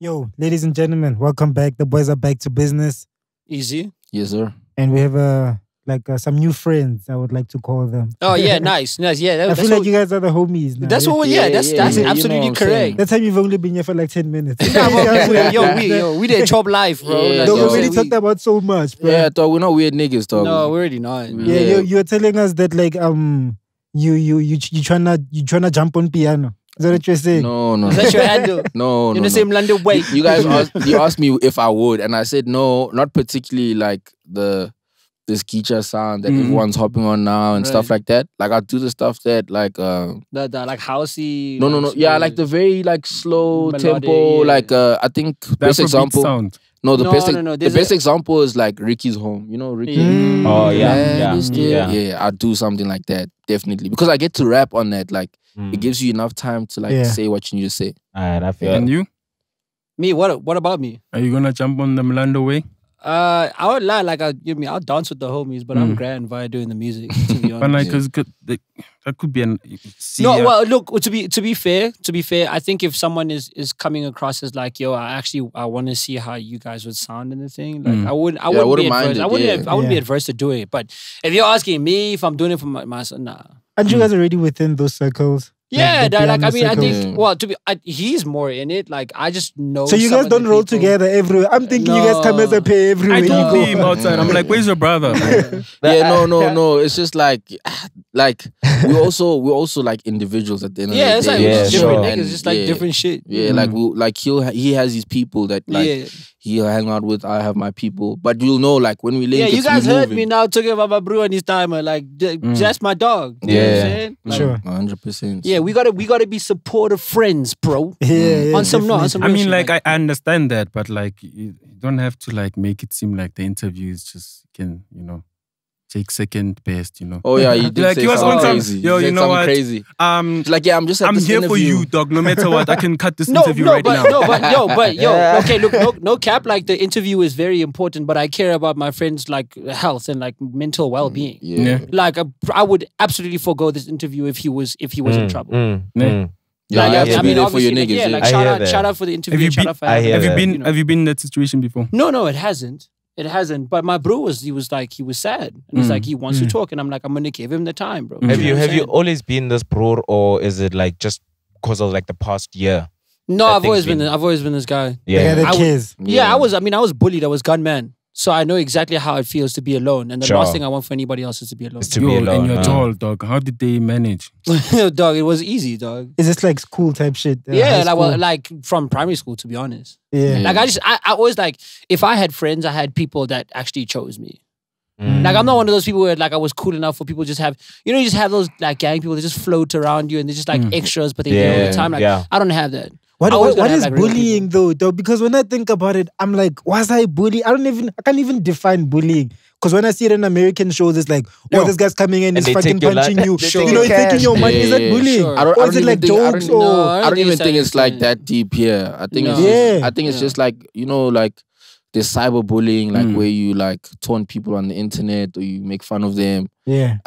Yo, ladies and gentlemen, welcome back. The boys are back to business. Easy. Yes, sir. And we have some new friends, I would like to call them. Oh yeah, nice. Yeah, I feel like you guys are the homies now. That's what. Yeah, that's absolutely correct. That time you've only been here for like 10 minutes. we did chop life, bro. Yeah, like, we already talked about so much, bro. Yeah, dog, we're not weird niggas, dog. No, we're already not. Yeah, you're telling us that like you tryna jump on piano. Is that what you're saying? No. Is that your handle? No. In the same London way. You guys asked me if I would, and I said no, not particularly like this Geecha sound that everyone's hopping on now and stuff like that. Like I do the stuff that like the like housey. No. Yeah, like the very like slow melodic, tempo. yeah. Like I think best example. Sound. No, the No. best example is like Ricky's Home. You know Riky? Oh yeah. Yeah. I do something like that definitely because I get to rap on that. Like it gives you enough time to like say what you need to say. Alright, I feel. And you? Me? What about me? Are you gonna jump on the Mlando way? I would lie like I'll dance with the homies, but I'm grand via doing the music. To be honest, But like, cause that could be an. No, well, look. To be fair, I think if someone is coming across as like, yo, I want to see how you guys would sound in the thing. Like, I wouldn't be adverse. I wouldn't be adverse to doing it. But if you're asking me if I'm doing it for myself, nah. Aren't you guys already within those circles? Yeah, like I mean, I think, well, he's more in it. Like, I just know. So you guys don't roll together everywhere. I'm thinking you guys come as a pair everywhere. I don't see him outside. I'm like, where's your brother? No. It's just like we're also like individuals at the end of the day. It's like different niggas, just like different shit. Yeah, like he has his people that like he'll hang out with. I have my people, but you'll know like when we link. Yeah, you guys heard me now talking about my bro and his timer. Like that's my dog. You know what I'm saying? Like, sure, 100%. Yeah, we gotta be supportive friends, bro. On some I mean, like I understand that, but like you don't have to like make it seem like the interview is just take second best, Oh yeah, you did like say he was on some crazy. yo, you know what? Crazy. Like I'm just. I'm here for you, dog. No matter what, I can cut this interview right now. Okay, look, no cap. Like the interview is very important, but I care about my friends' like health and like mental well-being. Like I would absolutely forego this interview if he was in trouble. I mean, obviously, shout out for the interview. Have you been in that situation before? No, it hasn't. It hasn't. But my bro he was sad. And he's like, he wants to talk. And I'm like, I'm going to give him the time, bro. Have you always been this bro, or is it like just because of like the past year? No, I've always been this guy. Yeah, the kids. I was bullied. I was gunman. So I know exactly how it feels to be alone. And the last thing I want for anybody else is to be alone. Be alone. And you're tall, dog. How did they manage? Dog, it was easy, dog. Is this like school type shit? Like from primary school, to be honest. Yeah. Like I always like, if I had friends, I had people that actually chose me. Like I'm not one of those people where like I was cool enough for people just have, you just have those like gang people that just float around you and they're just like extras, but they're there all the time. Like I don't have that. What is bullying though? Because when I think about it, I'm like, was I bullied? I can't even define bullying. Because when I see it in American shows, it's like, this guy's coming in, he's fucking punching you. He's taking your money. Is that bullying? Sure. Or is it like jokes? I don't even think it's like that deep here. I think it's just like, like there's cyberbullying, like where you like taunt people on the internet or you make fun of them. Yeah.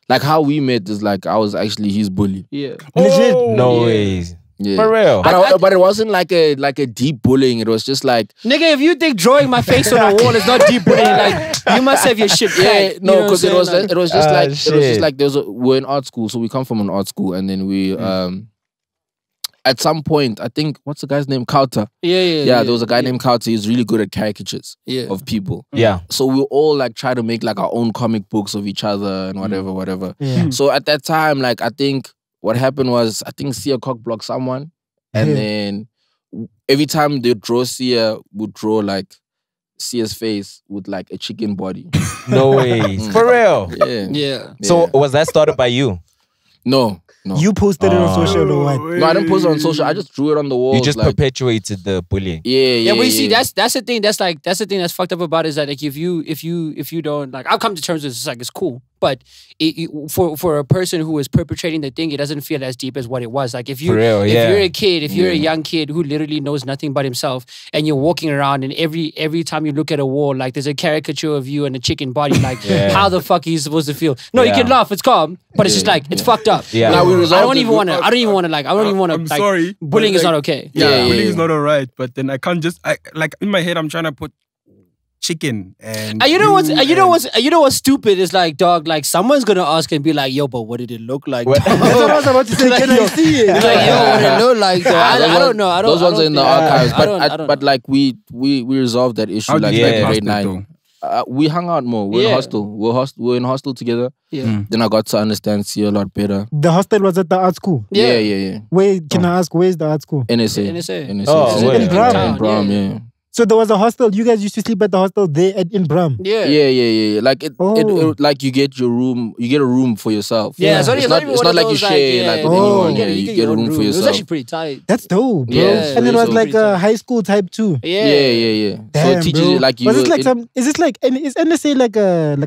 Like how we met is like I was actually his bully. Yeah. Legit? No ways. Yeah. For real. But it wasn't like a deep bullying. It was just like, nigga, if you think drawing my face on a wall is not deep bullying, like you must have your shit packed. No, because it was just like we're in art school, so we come from an art school, and then we at some point, I think, what's the guy's name? Nkhaotic. Yeah, there was a guy named Nkhaotic. He's really good at caricatures of people. Yeah. So we all like try to make like our own comic books of each other and whatever. Yeah. So at that time, like I think what happened was, I think Sia cock blocked someone, and then every time they draw Sia, would draw like Sia's face with like a chicken body. No ways. For real? Yeah. So was that started by you? No. You posted it on social or what? No, I didn't post it on social. I just drew it on the wall. You just perpetuated the bullying. Yeah, but you see, that's the thing. That's the thing that's fucked up about it, is that like if you don't like, I've come to terms with it's like it's cool. But for a person who is perpetrating the thing, it doesn't feel as deep as what it was. Like if you're a kid, if you're a young kid who literally knows nothing but himself, and you're walking around, and every time you look at a wall, like there's a caricature of you and a chicken body, like how the fuck are you supposed to feel? No, you can laugh, it's calm, but it's just like it's fucked up. Yeah. Like, I don't even want to. I'm sorry. Bullying is not okay. Bullying is not alright. But then I can't just like in my head I'm trying to put chicken and you know what's stupid is like, dog, like someone's gonna ask and be like, yo, but what did it look like? That's what I was about to say. Can I see it? Like, yo, what did it look like? I don't know. Those ones are in the archives. But like we resolved that issue like grade 9. We hung out more. We're in hostel. We're in hostel together. Yeah. Then I got to understand C a lot better. The hostel was at the art school. Yeah. Wait, can I ask, where's the art school? NSA. Oh, in Braam. In Braam, yeah. So there was a hostel. You guys used to sleep at the hostel there in Braam. Yeah. Like it like you get your room. You get a room for yourself. Yeah, it's not like you share like with anyone. Yeah, you get a room for yourself. It was actually pretty tight. That's dope, bro. Yeah, and it was like a high school type too. Yeah. Damn, so it teaches bro. you like you. Was it like some? Is it like? Is NSA like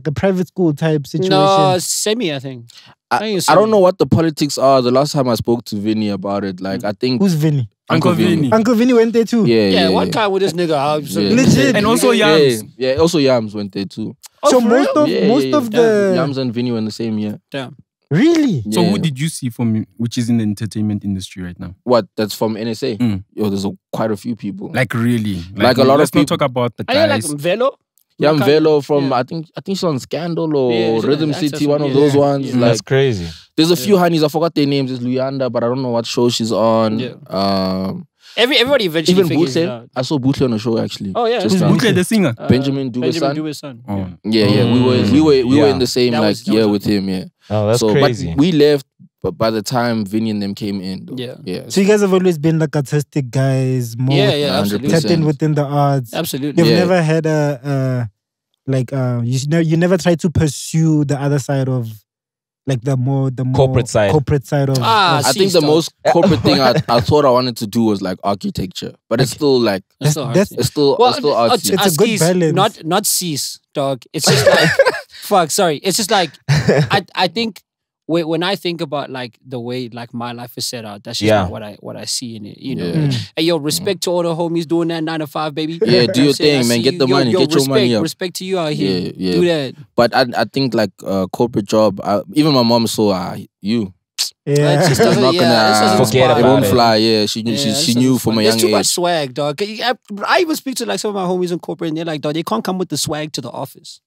a private school type situation? No, semi. I think. I don't know what the politics are. The last time I spoke to Vinny about it, like I think who's Vinny? Uncle Vinny. Uncle Vinny went there too. Yeah. What kind with this nigga? Legit. And also Yams. Yeah, also Yams went there too. So most of the Yams and Vinny were in the same year. Damn. Really? So who did you see from which is in the entertainment industry right now? What? That's from NSA? Yo, there's quite a few people. Like really? Like a lot of people. Let's not talk about the guys. Are you like Velo? Yeah, I'm Velo from I think she's on Scandal or Rhythm City, one of those ones. Yeah. Like, that's crazy. There's a few honeys, I forgot their names. There's Luyanda, but I don't know what show she's on. Yeah. Everybody eventually figures it out. I saw Boutle on a show actually. Oh yeah, Boutle the singer. Benjamin Dube's son. Oh. Yeah. We were in the same year with him. Yeah. Oh, that's crazy. But we left. But by the time Vinny and them came in, yeah. So you guys have always been like artistic guys, more absolutely. tapped in within the arts. Absolutely. You've never had you never tried to pursue the other side of like the more corporate side of I think the most corporate thing I thought I wanted to do was like architecture, but it's still like it's still artsy. It's a good balance. Not cease, dog. It's just like fuck. Sorry, it's just like I think when I think about like the way like my life is set out, that's just not what I see in it. You know, and yo, respect to all the homies doing that 9 to 5, baby. Yeah, do your thing, man. Get the money, get your money up. Respect to you out here. Yeah. Do that. But I think like corporate job. Even my mom saw you. Yeah, she's not gonna forget about it. Won't it. Fly. Yeah, she knew from a young age. There's too much swag, dog. I even speak to like some of my homies in corporate, and they're like, dog, they can't come with the swag to the office.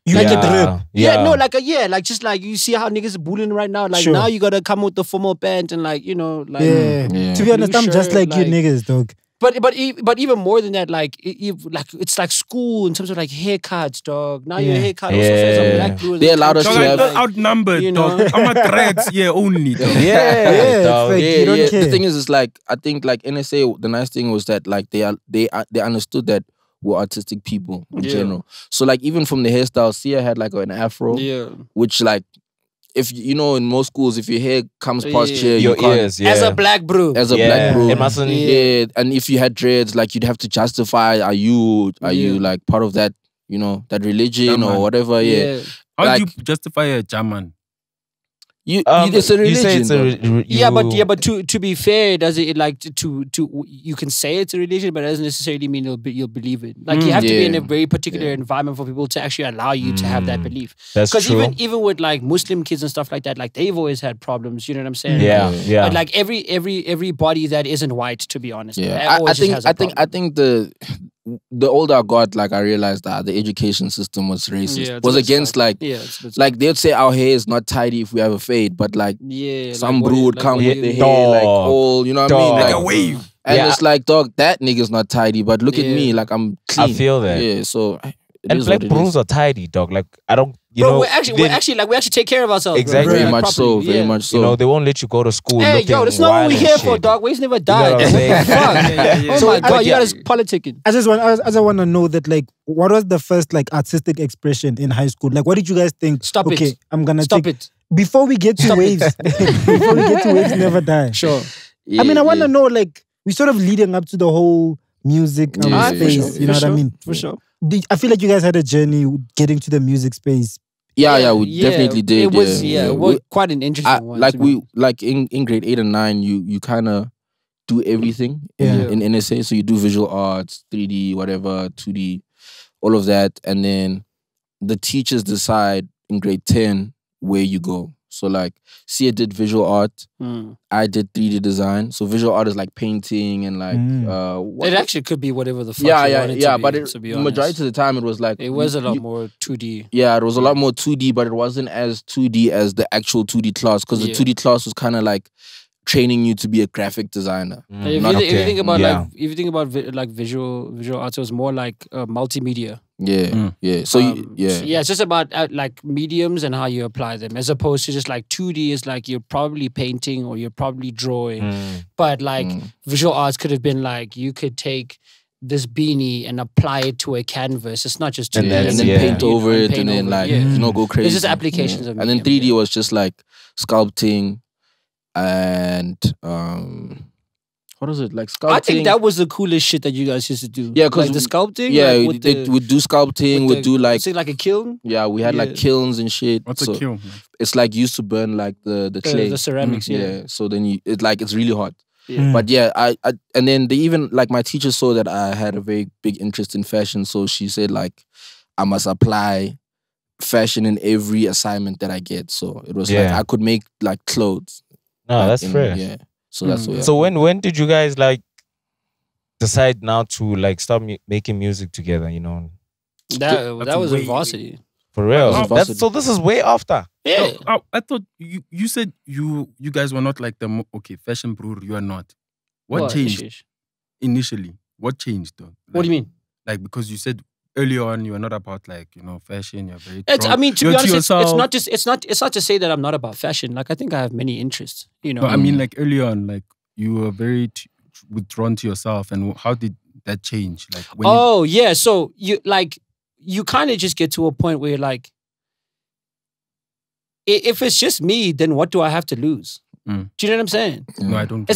You like a drip. Like just like you see how niggas are bullying right now. Like now you gotta come with the formal pants and like, you know, like To be honest, I'm just like you niggas, dog. But even more than that, like it's like school in terms of like haircuts, dog. Now your haircut also says some black blue. They allowed us to have outnumbered, you know? Dog. I'm a dreads, only. Dog. You don't care. The thing is like I think like NSA, the nice thing was that like they understood that we're artistic people in general. So like even from the hairstyle, Sia had like an afro, which like if you know in most schools if your hair comes past here, your ears, as a black bro, it mustn't. And if you had dreads, like you'd have to justify are you like part of that, you know, that religion German. or whatever. How do you justify a German? It's a religion. But to be fair, does it like to you can say it's a religion, but it doesn't necessarily mean you'll believe it. Like you have to be in a very particular environment for people to actually allow you to have that belief. That's true. Because even with like Muslim kids and stuff like that, like they've always had problems. You know what I'm saying? Yeah. But like every body that isn't white, to be honest. I think the older I got, like I realized that the education system was racist. Was against like they'd say our hair is not tidy if we have a fade, but like some bro would come with the hair like all, you know what I mean? Like a wave. And it's like, dog, that nigga's not tidy, but look at me, like I'm clean. I feel that. Yeah, so and black bros are tidy, dog. Like I don't, you bro, know, we actually take care of ourselves. Exactly, very much so. You know, they won't let you go to school. Hey, yo, that's not what we're here for, dog. We've never died. Oh my god, you got us politicking. I just want to know that, like, what was the first like artistic expression in high school? Like, what did you guys think? Stop it. I'm gonna stop it. Before we get to waves. Before we get to waves, never die. Sure. I mean, I want to know, like, we sort of leading up to the whole music space. Sure. You know what I mean? For sure. I feel like you guys had a journey getting to the music space Yeah, we definitely did. It was quite an interesting one. Like in grade 8 and 9, you kind of do everything in NSA. So you do visual arts, 3D, whatever, 2D, all of that, and then the teachers decide in grade 10 where you go. So like, Sia did visual art, I did 3D design. So visual art is like painting and like it actually could be whatever the fuck you want it to be, but to be honest. Majority of the time it was like it was a lot more 2D. Yeah, it was a lot more 2D, but it wasn't as 2D as the actual 2D class, because the 2D class was kind of like training you to be a graphic designer. If you think about like visual arts, it was more like multimedia. So it's just about like mediums and how you apply them, as opposed to just like 2D is like you're probably painting or you're probably drawing. But like visual arts could have been like you could take this beanie and apply it to a canvas. It's not just 2D. And then paint over it and then like go crazy. It's just applications of medium. And then 3D was just like sculpting and what was it, like sculpting? I think that was the coolest shit that you guys used to do. Yeah, because like the sculpting. Yeah, we'd do sculpting. We'd do like a kiln. Yeah, we had like kilns and shit. What's a kiln? It's like used to burn like the clay, the ceramics. Yeah. So then it's really hot. Yeah. But yeah, I and then they even like my teacher saw that I had a very big interest in fashion, so she said like I must apply fashion in every assignment that I get. So it was like I could make like clothes. No, that's fair. Yeah. So that's what. So when did you guys like decide now to like start making music together? You know, that was in varsity. For real. So this is way after. Yeah. I thought you said you guys were not like the fashion bro. You are not. What changed initially? What changed though? Like, what do you mean? Like because you said earlier on you were not about like fashion. You're very. I mean, to be honest, it's not to say that I'm not about fashion. Like I think I have many interests. You know. No, I mean like earlier on, like you were very withdrawn to yourself, and how did that change? Like when so you kind of just get to a point where you're like, if it's just me, then what do I have to lose? Do you know what I'm saying? No, I don't.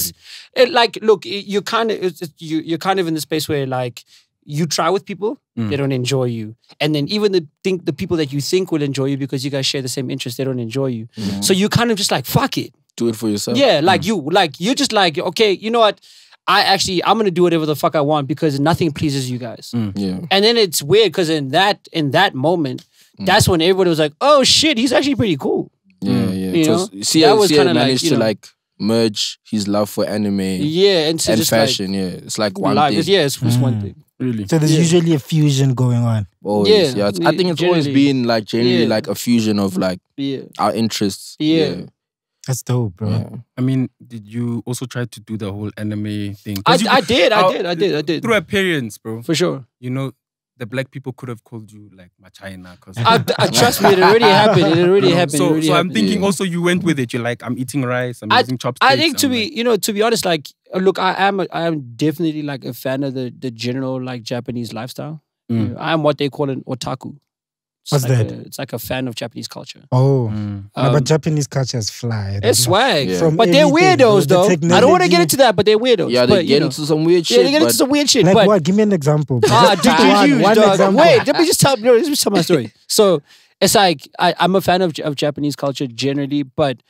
Look, you're kind of in the space where like you try with people, they don't enjoy you, and then even the people that you think will enjoy you because you guys share the same interests, they don't enjoy you. So you kind of just like fuck it, do it for yourself. Yeah, you're just like, okay, you know what? I'm gonna do whatever the fuck I want because nothing pleases you guys. Yeah. And then it's weird because in that moment, that's when everybody was like, oh shit, he's actually pretty cool. Yeah. You know? That was kind of managed to like merge his love for anime and fashion. It's like one thing. It's one thing. Really? So there's usually a fusion going on. Always, I think it's always been like generally like a fusion of like our interests. Yeah. That's dope, bro. Yeah. I mean, did you also try to do the whole anime thing? I did. Through appearance, bro. For sure. You know, the black people could have called you like Machina. Trust me, it already happened. So I'm thinking also you went with it. You're like, I'm eating rice, I'm using chopsticks. I think to be honest, like, look, I am definitely like a fan of the general like Japanese lifestyle. I am what they call an otaku. What's that? It's like a fan of Japanese culture. Oh. But Japanese culture is fly. It's swag. Yeah. But they're weirdos, though. I don't want to get into that, but they're weirdos. Yeah, they get into some weird shit. Yeah, they get into some weird shit. Like what? Give me an example. One example. Wait, let me just tell my story. So, it's like, I'm a fan of Japanese culture generally, but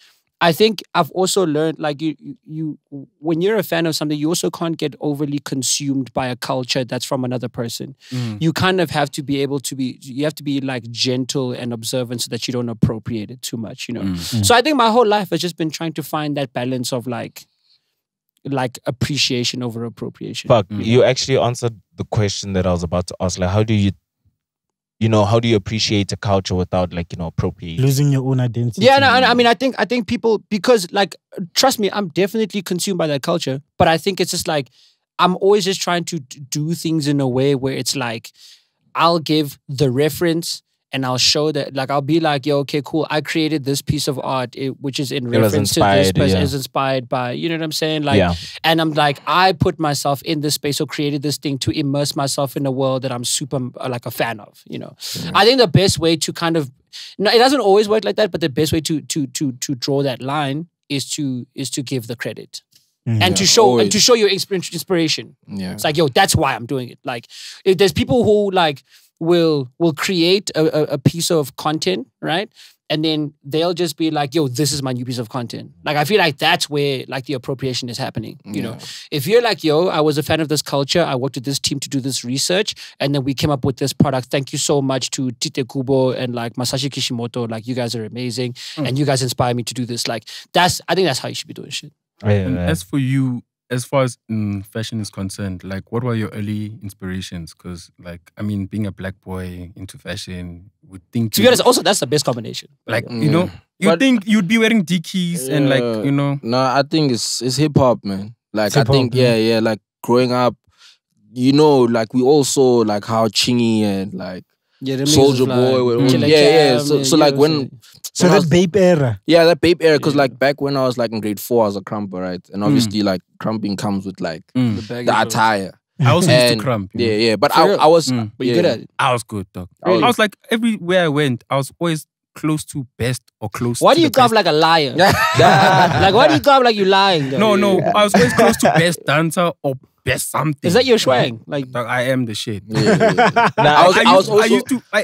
I think I've also learned, like, you when you're a fan of something, you also can't get overly consumed by a culture that's from another person. You kind of have to be able to you have to be like gentle and observant so that you don't appropriate it too much, you know? So I think my whole life has just been trying to find that balance of like appreciation over appropriation. Fuck, you actually answered the question that I was about to ask. Like, how do you appreciate a culture without like, appropriating? Losing your own identity. Yeah, no, I mean, I think people, because like, trust me, I'm definitely consumed by that culture, but I think it's just like, I'm always just trying to do things in a way where it's like, I'll give the reference and I'll show that, like, I'll be like, yo, okay, cool, I created this piece of art, which is in reference to this person, is inspired by, you know what I'm saying? Like, and I'm like, I put myself in this space or created this thing to immerse myself in a world that I'm super, like, a fan of, you know? I think the best way to kind of, no, it doesn't always work like that, but the best way to draw that line is to give the credit. And to show your inspiration. Yeah. It's like, yo, that's why I'm doing it. Like, if there's people who like will create a piece of content, right? And then they'll just be like, yo, this is my new piece of content. Like, I feel like that's where like the appropriation is happening. You know, if you're like, yo, I was a fan of this culture. I worked with this team to do this research. And then we came up with this product. Thank you so much to Tite Kubo and like Masashi Kishimoto. Like, you guys are amazing. And you guys inspire me to do this. Like, I think that's how you should be doing shit. And as for you, as far as fashion is concerned, like, what were your early inspirations? Because, like, I mean, being a black boy into fashion, would think... To be honest, also, that's the best combination. Like, you know, you think you'd be wearing Dickies and, like, you know... No, I think it's hip-hop, man. Like, I think, yeah, like, growing up, you know, like, we all saw, like, how Chingy and, like, Soulja Boy were all... So, like, when... So that Bape era. Yeah, that Bape era. Because like back when I was like in grade 4, I was a crumper, right? And obviously like crumping comes with like the attire. I also used to crump. Yeah. But I was... But you're good at it. I was good, dog. Really? I was like, everywhere I went, I was always close to best or close why to do you come like a liar? Like, why do you come like you lying? Though? No. I was always close to best dancer or best something. Is that your swang? Like, I am the shit. I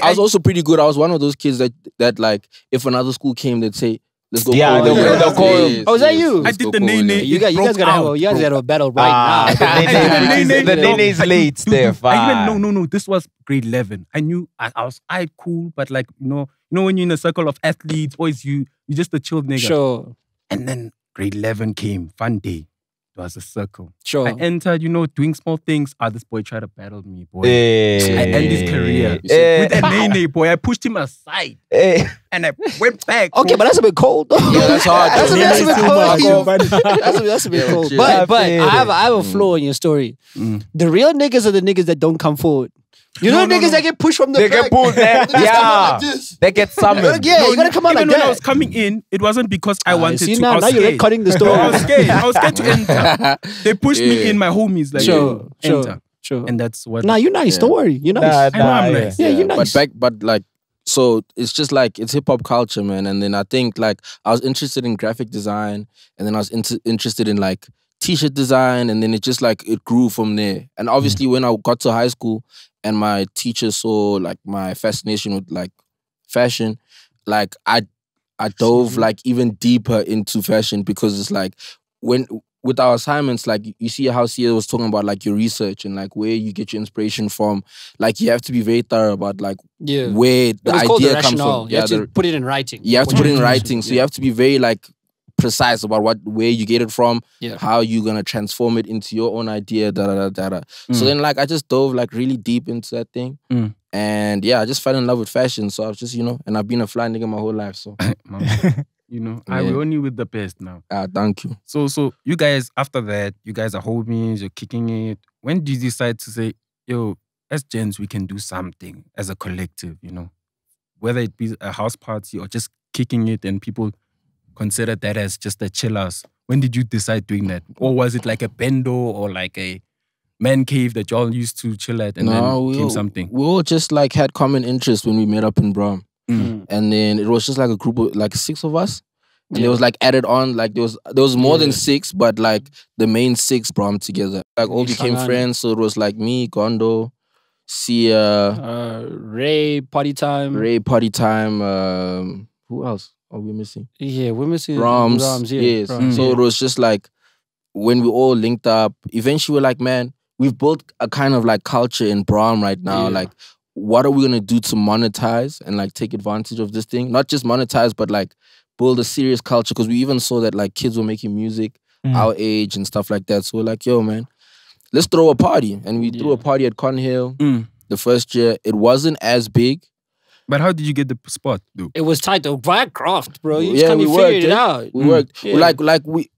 was also pretty good. I was one of those kids that like, if another school came, they'd say, let's go. Yeah, they'll call him. Oh, is that you? I did the nene. You guys gotta have a battle right now. The nene's late, Steph. No. This was grade 11. I knew I was cool, but like, you know when you're in a circle of athletes, always you're just a chill nigga. Sure. And then grade 11 came, fun day. It was a circle. Sure. I entered, doing small things. This boy tried to battle me, boy. Hey. I end his career with a nene, boy. I pushed him aside. And I went back. Okay, but that's a bit cold. Yeah, that's hard. That's a bit cold. That's a bit cold. But I have a flaw in your story. The real niggas are the niggas that don't come forward. You know niggas that get pushed from the back? They get pulled, man. Yeah. They get summoned. Yeah, you gotta come out like that. When I was coming in, it wasn't because I wanted to. Now you're cutting the story. I was scared to enter. They pushed me in, my homies. Like, enter. Sure. And that's what... Nah, you're nice. Don't worry. You're nice. I know I'm nice. Yeah, you're nice. But like, so it's just like, it's hip-hop culture, man. And then I think like, I was interested in graphic design. And then I was interested in like, t-shirt design. And then it just like, it grew from there. And obviously when I got to high school, and my teacher saw like my fascination with like fashion, like I dove like even deeper into fashion, because it's like with our assignments, like you see how Sia was talking about like your research and like where you get your inspiration from. Like you have to be very thorough about like where the idea comes from. You have to put it in writing. You have to put it in writing. So you have to be very like precise about where you get it from, how you're gonna transform it into your own idea, So then like I just dove like really deep into that thing. And yeah, I just fell in love with fashion. So I was just, and I've been a fly nigga my whole life. So I will only with the best now. Thank you. So you guys, after that, you guys are homies, you're kicking it. When did you decide to say, yo, as gents, we can do something as a collective, whether it be a house party or just kicking it and people consider that as just a chillers? When did you decide doing that? Or was it like a bendo or like a man cave that y'all used to chill at and then came something? We all just like had common interest when we met up in Braam. And then it was just like a group of like 6 of us. And it was like added on, like there was more than 6, but like the main 6 Braam together. Like all became friends. So it was like me, Gondo, Sia, Ray, Party Time. Who else are we missing? Yeah, we're missing Braams. Yes. Braams. So it was just like when we all linked up, eventually we're like, man, we've built a kind of like culture in Braam right now. Like, what are we gonna do to monetize and like take advantage of this thing? Not just monetize, but like build a serious culture. Because we even saw that like kids were making music our age and stuff like that. So we're like, yo, man, let's throw a party. And we threw a party at Conhill the first year. It wasn't as big. But how did you get the spot, though? It was tight, though. Via craft, bro. You just can't figure it out. We worked. Like we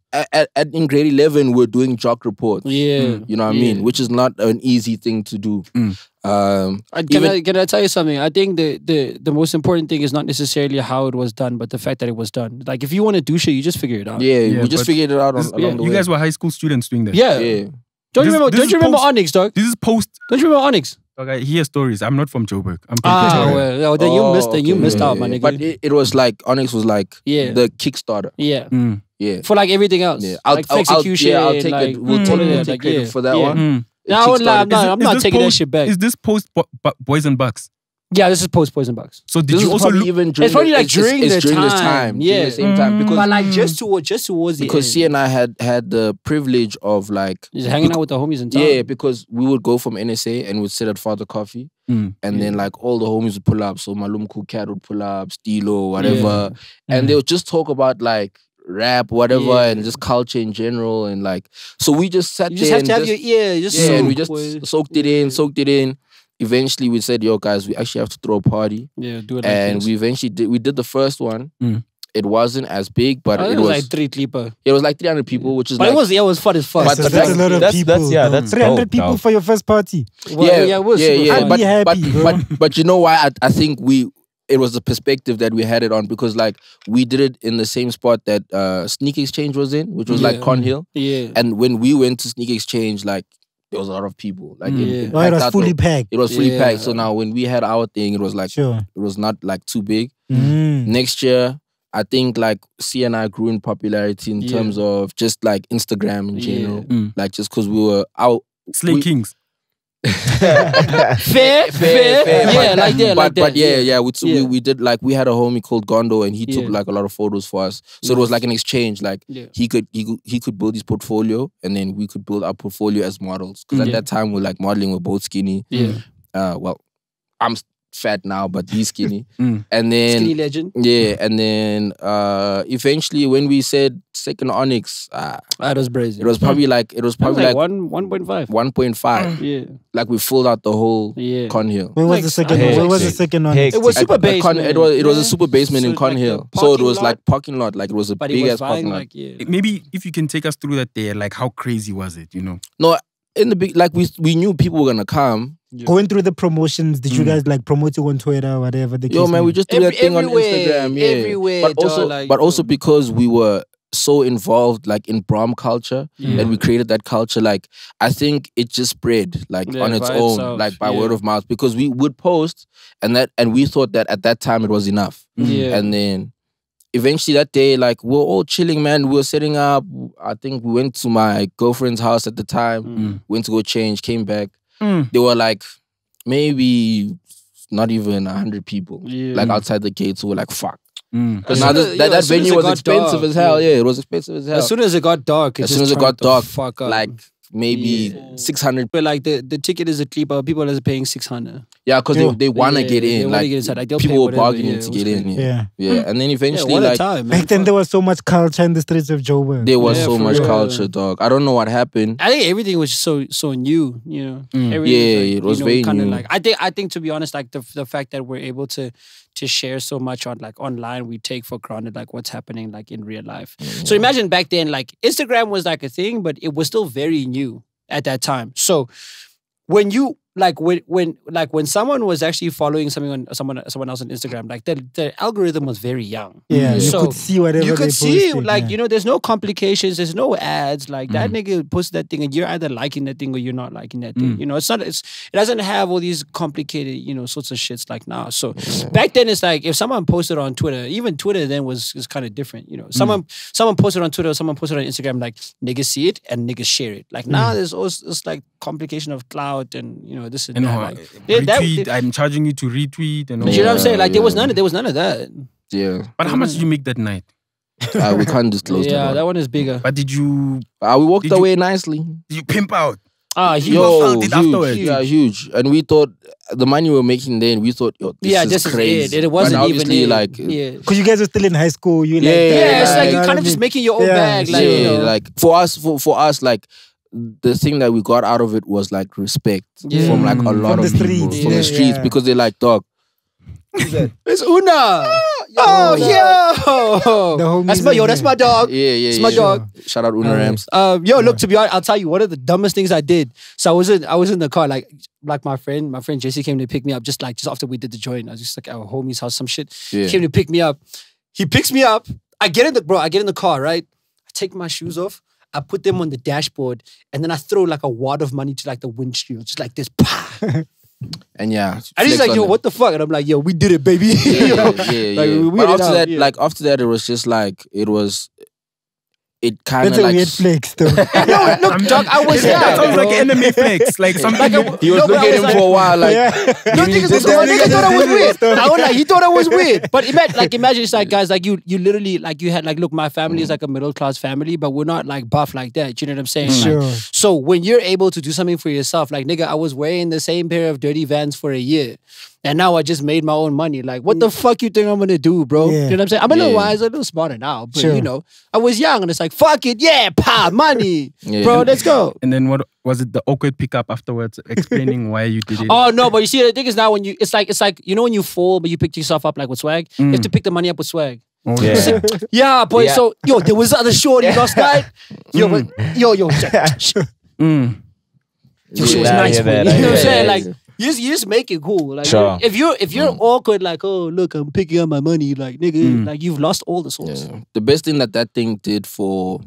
in grade 11, we're doing jock reports. Yeah. You know what I mean? Which is not an easy thing to do. Can I tell you something? I think the most important thing is not necessarily how it was done, but the fact that it was done. Like, if you want to do shit, you just figure it out. Yeah, we just figured it out along the way. You guys were high school students doing that. Yeah. Don't you remember Onyx, dog? This is post. Don't you remember Onyx? Okay, I hear stories. I'm not from Joburg. I'm from well, then you missed out, my nigga. But it was like, Onyx was like the Kickstarter. Yeah. For like everything else. Yeah. Like execution. I'll take it. We'll take credit for that one. No, I'm not taking that shit back. Is this post Boys and Bucks? Yeah, this is post Poison Bucks. So did you also look? Even it's probably like during this time. Yeah, during the same time. Because, but like just towards the end. Because C and I had the privilege of like just hanging out with the homies in town. Yeah, because we would go from NSA and we'd sit at Father Coffee, and then like all the homies would pull up. So Malum Cool Cat would pull up, Stilo, whatever, and they would just talk about like rap, whatever, and just culture in general, and like so we just sat there. You just have to have your ear, and we just soaked it in. Eventually, we said, "Yo, guys, we actually have to throw a party." Yeah, do it. And we eventually did. We did the first one. It wasn't as big, but it was like 3 people. It was like 300 people, which is but like... it was fun as fuck. But that's a lot of people. That's 300 people for your first party. Well, it was I'd be happy, but you know why? I think it was the perspective that we had it on, because like we did it in the same spot that Sneak Exchange was in, which was like Cornhill. Yeah. And when we went to Sneak Exchange, like there was a lot of people. Like it was fully packed. It was fully packed. So now when we had our thing, it was like it was not like too big. Next year, I think like C and I grew in popularity in terms of just like Instagram in general. Like just because we were out. Slay Kings. fair. Yeah, like that. But we did like we had a homie called Gondo, and he took like a lot of photos for us. So it was like an exchange. Like he could build his portfolio, and then we could build our portfolio as models. Because at that time we were like modeling, we're both skinny. Well, I'm fat now, but he's skinny. And then skinny legend. Yeah, and then eventually when we said second Onyx, that was brazy. It was probably like 1.5. 1.5. Yeah. Like we filled out the whole Cornhill. Where was the second? Where was the second Onyx? It was super basement. It was a super basement in Cornhill. So it was like parking lot. Like it was a big ass parking lot. Maybe if you can take us through that day, like how crazy was it? You know? No, in the big, like we knew people were gonna come. Going through the promotions, did you guys like promote it on Twitter or whatever? Yo, man, we just do that thing on Instagram. Yeah, everywhere. But also because we were so involved like in Braam culture and we created that culture, like I think it just spread like on its own, like by word of mouth, because we would post and we thought that at that time it was enough. And then eventually that day, like we're all chilling, man. We were setting up. I think we went to my girlfriend's house at the time, went to go change, came back. They were like maybe not even 100 people like outside the gates who were like, fuck. Because now that venue was expensive as hell. Yeah, it was expensive as hell. As soon as it got dark, like maybe 600. But like the ticket is a clip, people are paying 600. Yeah, because they want to get in. Like people were bargaining to get in. Yeah. And then eventually, like back then there was so much culture in the streets of Joburg. There was so much culture, dog. I don't know what happened. I think everything was so new, you know. It was very new. Like I think to be honest, like the fact that we're able to share so much on like online, we take for granted like what's happening like in real life. So imagine back then, like Instagram was like a thing, but it was still very new at that time. So when you when someone was actually following something on someone else on Instagram, like the algorithm was very young. Yeah, so you could see whatever you could see posted, like you know, there's no complications, there's no ads. Like that nigga posted that thing, and you're either liking that thing or you're not liking that thing. You know, it doesn't have all these complicated sorts of shits like now. So back then it's like if someone posted on Twitter, even Twitter then was kind of different. You know, someone posted on Twitter, someone posted on Instagram, like niggas see it and niggas share it. Like now there's also this like complication of clout and this and that. Retweet, I'm charging you to retweet and all. You know what I'm saying? Like there was none of that. Yeah. But how much did you make that night? We can't disclose that. Yeah, that one is bigger. But did you? We walked away nicely. Did you pimp out? Huge. Yeah, huge. And we thought the money we were making then, we thought, this is crazy. It wasn't even like because you guys were still in high school. You it's like you're kind of just making your own bag. Like, like for us, like. The thing that we got out of it was like respect from like a lot of people from the streets because they're like, dog. It's Una. That's my dog. Yeah. It's my dog. Shout out Una Rams. Look, to be honest, I'll tell you one of the dumbest things I did. So I was in the car, like my friend Jesse came to pick me up just after we did the joint. I was just like at our homie's house, some shit. He came to pick me up. He picks me up. I get in the car, right? I take my shoes off. I put them on the dashboard and then I throw like a wad of money to like the windshield, just like this. And and he's like, yo, what the fuck? And I'm like, yo, we did it, baby. But after that, it was just like, it was it kind of like... That's a like... weird flex, though. No, look, Doc, I was young. That sounds like an enemy flex. Like something... He was looking at him for a while, like... No, nigga thought I was weird. I was like, he thought I was weird. But imagine it's like, guys, like you literally, like you had like, look, my family is like a middle class family, but we're not like buff like that. You know what I'm saying? Sure. Like, so when you're able to do something for yourself, like, nigga, I was wearing the same pair of dirty Vans for a year. And now I just made my own money. Like, what the fuck you think I'm gonna do, bro? Yeah. You know what I'm saying? I'm a little wiser, a little smarter now. But you know, I was young and it's like, fuck it, money. Bro, let's go. And then what was it, the awkward pickup afterwards explaining why you did it? Oh no, but you see, the thing is now when you it's like you know when you fall but you pick yourself up like with swag, you have to pick the money up with swag. Oh, yeah. Yeah, boy. Yeah. So there was other shorty last night. Yo, she was nice, you know what I'm saying? Like you just make it cool. Like if you're awkward, like, oh look, I'm picking up my money, like nigga, like you've lost all the sauce. Yeah. The best thing that thing did for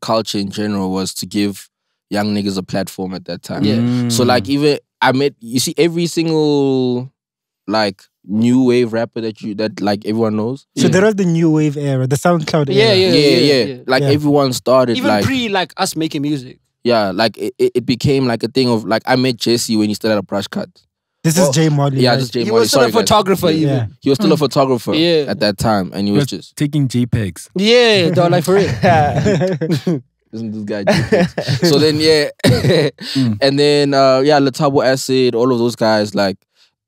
culture in general was to give young niggas a platform at that time. Yeah. So like even you see every single like new wave rapper that like everyone knows. So there was the new wave era, the Soundcloud era. Yeah. Like everyone started even like pre like us making music. Yeah, like it became like a thing of like I met Jesse when he still had a brush cut. This is J Molly. Yeah, right? this is J Molly. He was still a photographer even. He was still a photographer at that time, and he was just taking JPEGs. Yeah, dog, like for real. Isn't this guy JPEGs? So then and then Latabo Acid, all of those guys, like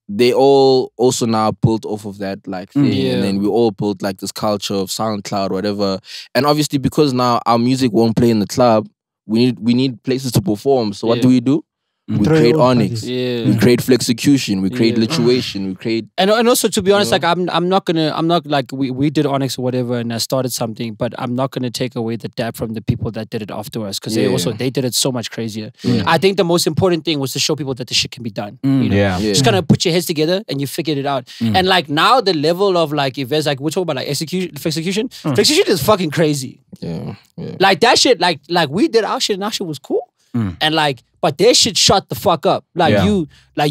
they all also now built off of that like thing, and then we all built like this culture of SoundCloud, whatever. And obviously because now our music won't play in the club, we need places to perform. So what do? We create Onyx. We create Flexecution. We create Lituation. We create and also to be honest, like I'm not like we did Onyx or whatever, and I started something, but I'm not gonna take away the dab from the people that did it after us because they did it so much crazier. I think the most important thing was to show people that the shit can be done. You know? Just kind of put your heads together and you figured it out. And like now the level of like if there's like we're talking about like Flexecution is fucking crazy. Like that shit, like we did our shit and our shit was cool. And like, but their shit shut the fuck up. Like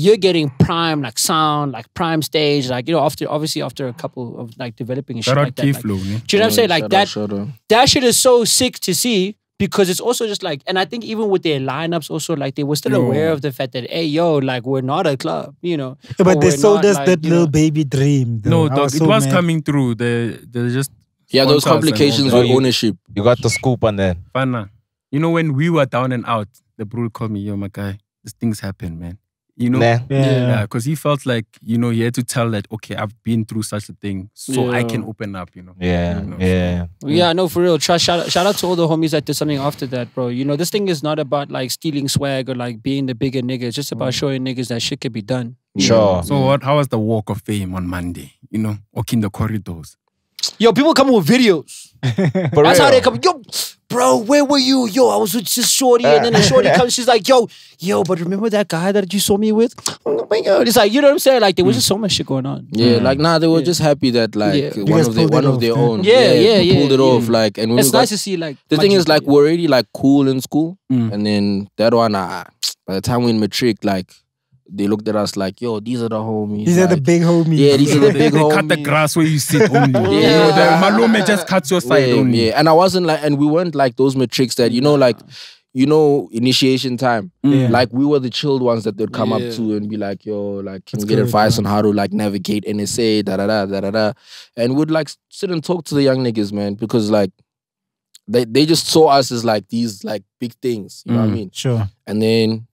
you're getting prime like sound, like prime stage, like you know after a couple of like developing and shit like that. Like, do you know what I'm saying? Like that shit is so sick to see because it's also just like, and I think even with their lineups also like they were still aware of the fact that hey yo like we're not a club, you know. But they sold us like, that little baby dream. Though. No, dog, it was coming through. They're just those complications with ownership. You got the scoop on that. Fana. You know, when we were down and out, the bro called me, yo, my guy, these things happen, man. You know? Because he felt like, you know, he had to tell that, okay, I've been through such a thing, so I can open up, you know? Yeah, no, for real. Shout out to all the homies that did something after that, bro. You know, this thing is not about, like, stealing swag or, like, being the bigger nigga. It's just about showing niggas that shit can be done. Sure. So how was the walk of fame on Monday? You know, walking the corridors? Yo, people come with videos. That's how they come. Yo, bro, where were you? Yo, I was with this shorty, and then the shorty comes. She's like, yo, but remember that guy that you saw me with? Oh my God. It's like, you know what I'm saying? Like there was just so much shit going on. Yeah, like they were just happy that like one of their own. Pulled it off. Like, and it's nice to see like the thing is like we're already like cool in school, and then that one by the time we in matric like. They looked at us like, yo, these are the homies. These are the big homies. Yeah, these are the big homies. They cut the grass where you sit only. You know, the Malome just cuts your side only. Yeah, and I wasn't like, and we weren't like those matrics that, you know, like, you know, initiation time. Like, we were the chilled ones that they'd come up to and be like, yo, like, can we get advice on how to, like, navigate NSA, da-da-da. And we'd, like, sit and talk to the young niggas, man, because, like, they just saw us as, like, these, like, big things. You know what I mean? Sure. And then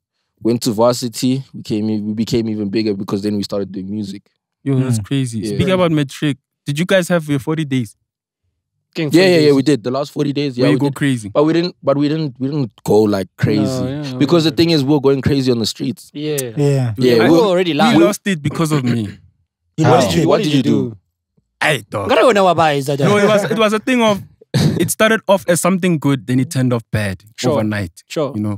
went to varsity, we became even bigger because then we started doing music. Yo, that's crazy. Speaking about matric, did you guys have your 40 days? Yeah, we did. The last 40 days, we go crazy. But we didn't go like crazy. Because the thing is, we were going crazy on the streets. Yeah. We were already loud. We lost it because of me. What did you do? Hey, dog. No, it was a thing of, it started off as something good, then it turned off bad overnight. Sure. You know,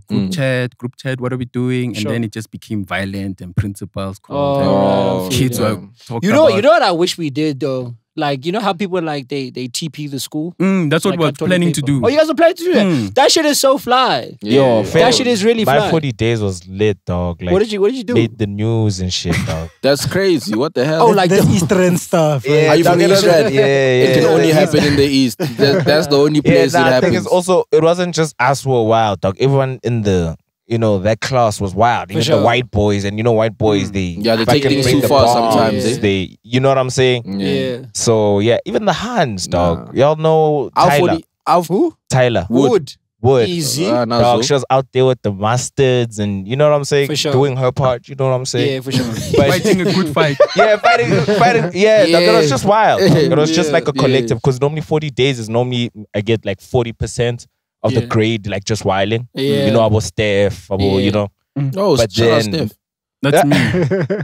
group chat, what are we doing? And then it just became violent and principals called. Kids were talking You know what I wish we did though? Like, you know how people like they TP the school? That's what we're planning to do. Oh, you guys are planning to do that? That shit is so fly. Yo, that shit is really fly. My 40 days was lit, dog. Like, what did you do? Made the news and shit, dog. That's crazy. What the hell? Oh, like the Eastern stuff. Yeah, are you from East? It can only happen in the East. That's the only place it happens. Also, it wasn't just us who were wild, dog. Everyone in the that class was wild. Even the white boys, and white boys, they take things too far sometimes. They, you know what I'm saying? Yeah. So yeah, even the Hans, dog. Y'all know Tyler. Who? Tyler. Wood. Easy. Dog, she was out there with the mustards, and you know what I'm saying? For sure. Doing her part, you know what I'm saying? Yeah, for sure. Fighting a good fight. Yeah, fighting. Yeah, dog, it was just wild. It was just like a collective, because normally 40 days is normally I get like 40% of the grade, like just whiling. Yeah. You know, about Steph, about, Oh, but shout out then, Steph. That's me.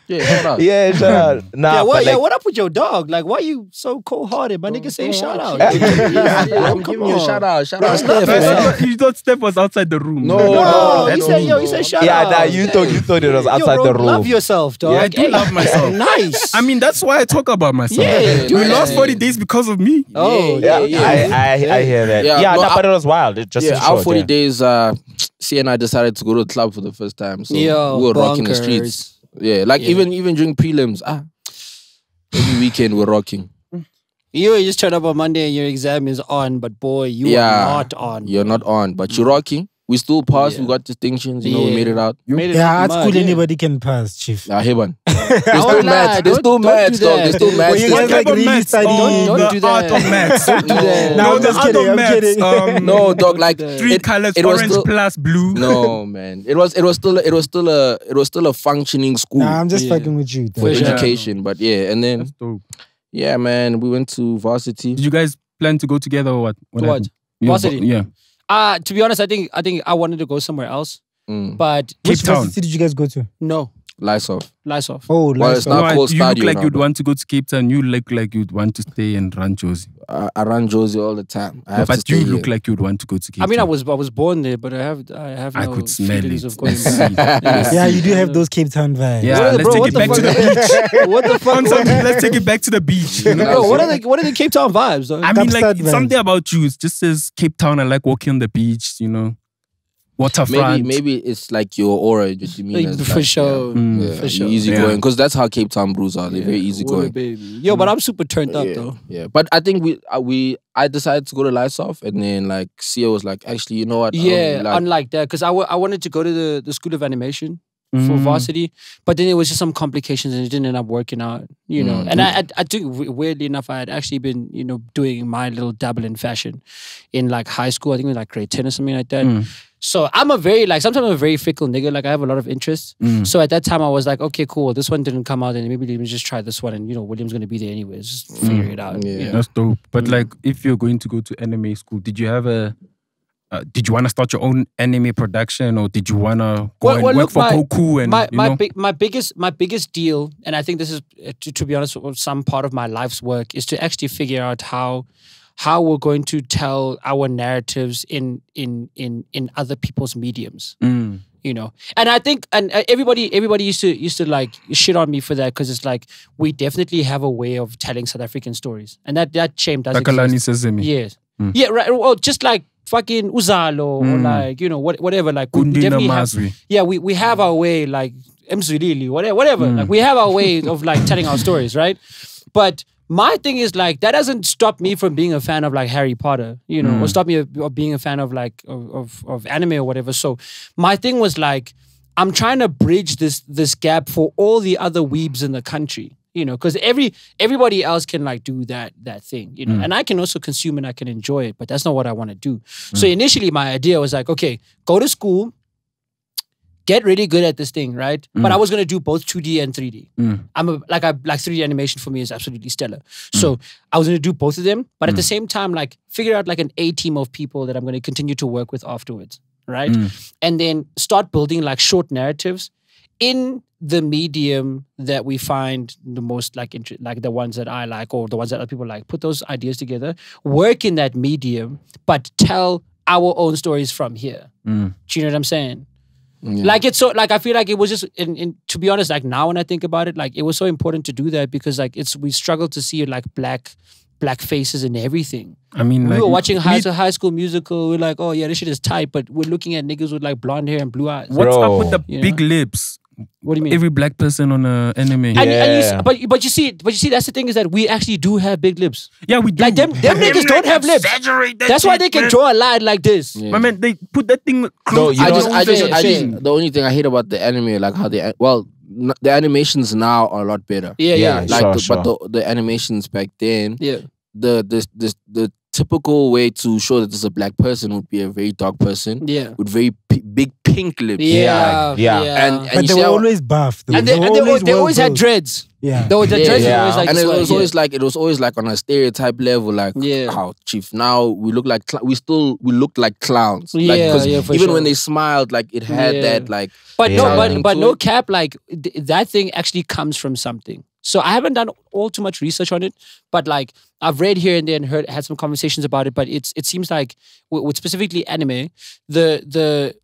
Yeah, shout out. Yeah, shout out. Nah, what up with your dog? Like, why you so cold-hearted? My nigga say shout out. I'm giving you a shout out. Shout out Steph. You thought Steph was outside the room. No. He said shout out. Yeah, nah, you thought it was outside the room. Love yourself, dog. Yeah, I do love myself. Nice. I mean, that's why I talk about myself. Yeah. We lost 40 days because of me. Oh, yeah. I hear that. Yeah, but it was wild. It just our 40 days, C and I decided to go to the club for the first time. So we were rocking the streets. Yeah, like even during prelims, every weekend we're rocking. You just turn up on Monday and your exam is on, but boy, you are not on. You're not on, but you're rocking. We still passed. We got distinctions. We made it out. At school, anybody can pass, chief. Hey, man. They're still mad. They're still mad, dog. They're still mad. You guys like really studying. Don't do that. Art of maths. Don't do that. No, I'm just kidding. I'm kidding. No, dog. Like 3 colors, orange plus blue. No, man. It was still a functioning school. Nah, I'm just fucking with you. For education, but yeah, and then yeah, man, we went to varsity. Did you guys plan to go together or what? What? Varsity? Yeah. To be honest, I think I wanted to go somewhere else. But which varsity did you guys go to? No. Lights off. Oh, well, it's not called you look Stadio like now, you'd want to go to Cape Town. You look like you'd want to stay and run Josie. I run Josie all the time. But you look like you'd want to go to Cape Town. I was born there, but I have no could smell feelings it. of going there. Yeah, you do have those Cape Town vibes. Yeah, let's take it back to the beach. What the fuck? Let's take it back to the beach. You know? Bro, what are the Cape Town vibes? I mean, like something about you. It just says Cape Town. I like walking on the beach. You know. Waterfront. Maybe it's like your aura, just demeanor. For sure. For sure. Easy going. Because that's how Cape Town brews are. They're very easy going. Yo, but I'm super turned up though. Yeah. But I think I decided to go to Lights Off, and then like Sia was like, actually, you know what? Yeah, unlike that. Because I wanted to go to the School of Animation for varsity, but then it was just some complications and it didn't end up working out, you know. And I think weirdly enough, I had actually been, doing my little dabble in fashion in like high school. I think it was like grade 10 or something like that. So I'm sometimes I'm a very fickle nigga. Like I have a lot of interests. So at that time I was like, okay, cool. This one didn't come out, and maybe let me just try this one. And William's gonna be there anyways. Just figure it out. Yeah, that's dope. But like, if you're going to go to anime school, did you have did you want to start your own anime production, or did you want to go and work for Goku? And my biggest deal, and I think this is to be honest, some part of my life's work, is to actually figure out how we're going to tell our narratives in other people's mediums. And I think everybody used to like shit on me for that, because it's like we definitely have a way of telling South African stories, and that shame does exist. Yes. Yeah, right. Well, just like fucking Uzalo or like whatever. Like we definitely have. Yeah, we have our way, like Mzulili, whatever. Like we have our way of like telling our stories, right? But my thing is like that doesn't stop me from being a fan of like Harry Potter, or stop me of being a fan of like of anime or whatever. So my thing was like, I'm trying to bridge this gap for all the other weebs in the country, because everybody else can like do that thing, and I can also consume and I can enjoy it, but that's not what I want to do. So initially my idea was like, okay, go to school, get really good at this thing, right? But I was gonna do both 2D and 3D. Like 3D animation for me is absolutely stellar. So I was gonna do both of them, but at the same time, like figure out like an A team of people that I'm gonna continue to work with afterwards, right? And then start building like short narratives in the medium that we find the most like the ones that I like or the ones that other people like. Put those ideas together, work in that medium, but tell our own stories from here. Do you know what I'm saying? Like it's so like I feel like it was just to be honest, like now when I think about it, like it was so important to do that because like we struggle to see like black faces and everything. I mean, we were watching High School Musical. We're like, oh yeah, this shit is tight, but we're looking at niggas with like blonde hair and blue eyes. What's up with the big lips? What do you mean? Every black person on an anime. But you see, that's the thing is that we actually do have big lips. Yeah, we do. Like them niggas don't have lips. That's why they can draw a line like this. Yeah. My man, they put that thing close. The only thing I hate about the anime, like how the animations now are a lot better. But the animations back then, the typical way to show that there's a black person would be a very dark person with very big pink lips. But they were always buff. They always had dreads. Yeah, the dreads were always like. And it was always like on a stereotype level, like how chief. Now we look like we looked like clowns. Even when they smiled, like it had that like. But no cap, like that thing actually comes from something. So I haven't done all too much research on it, but like I've read here and there and had some conversations about it. But it seems like with specifically anime, the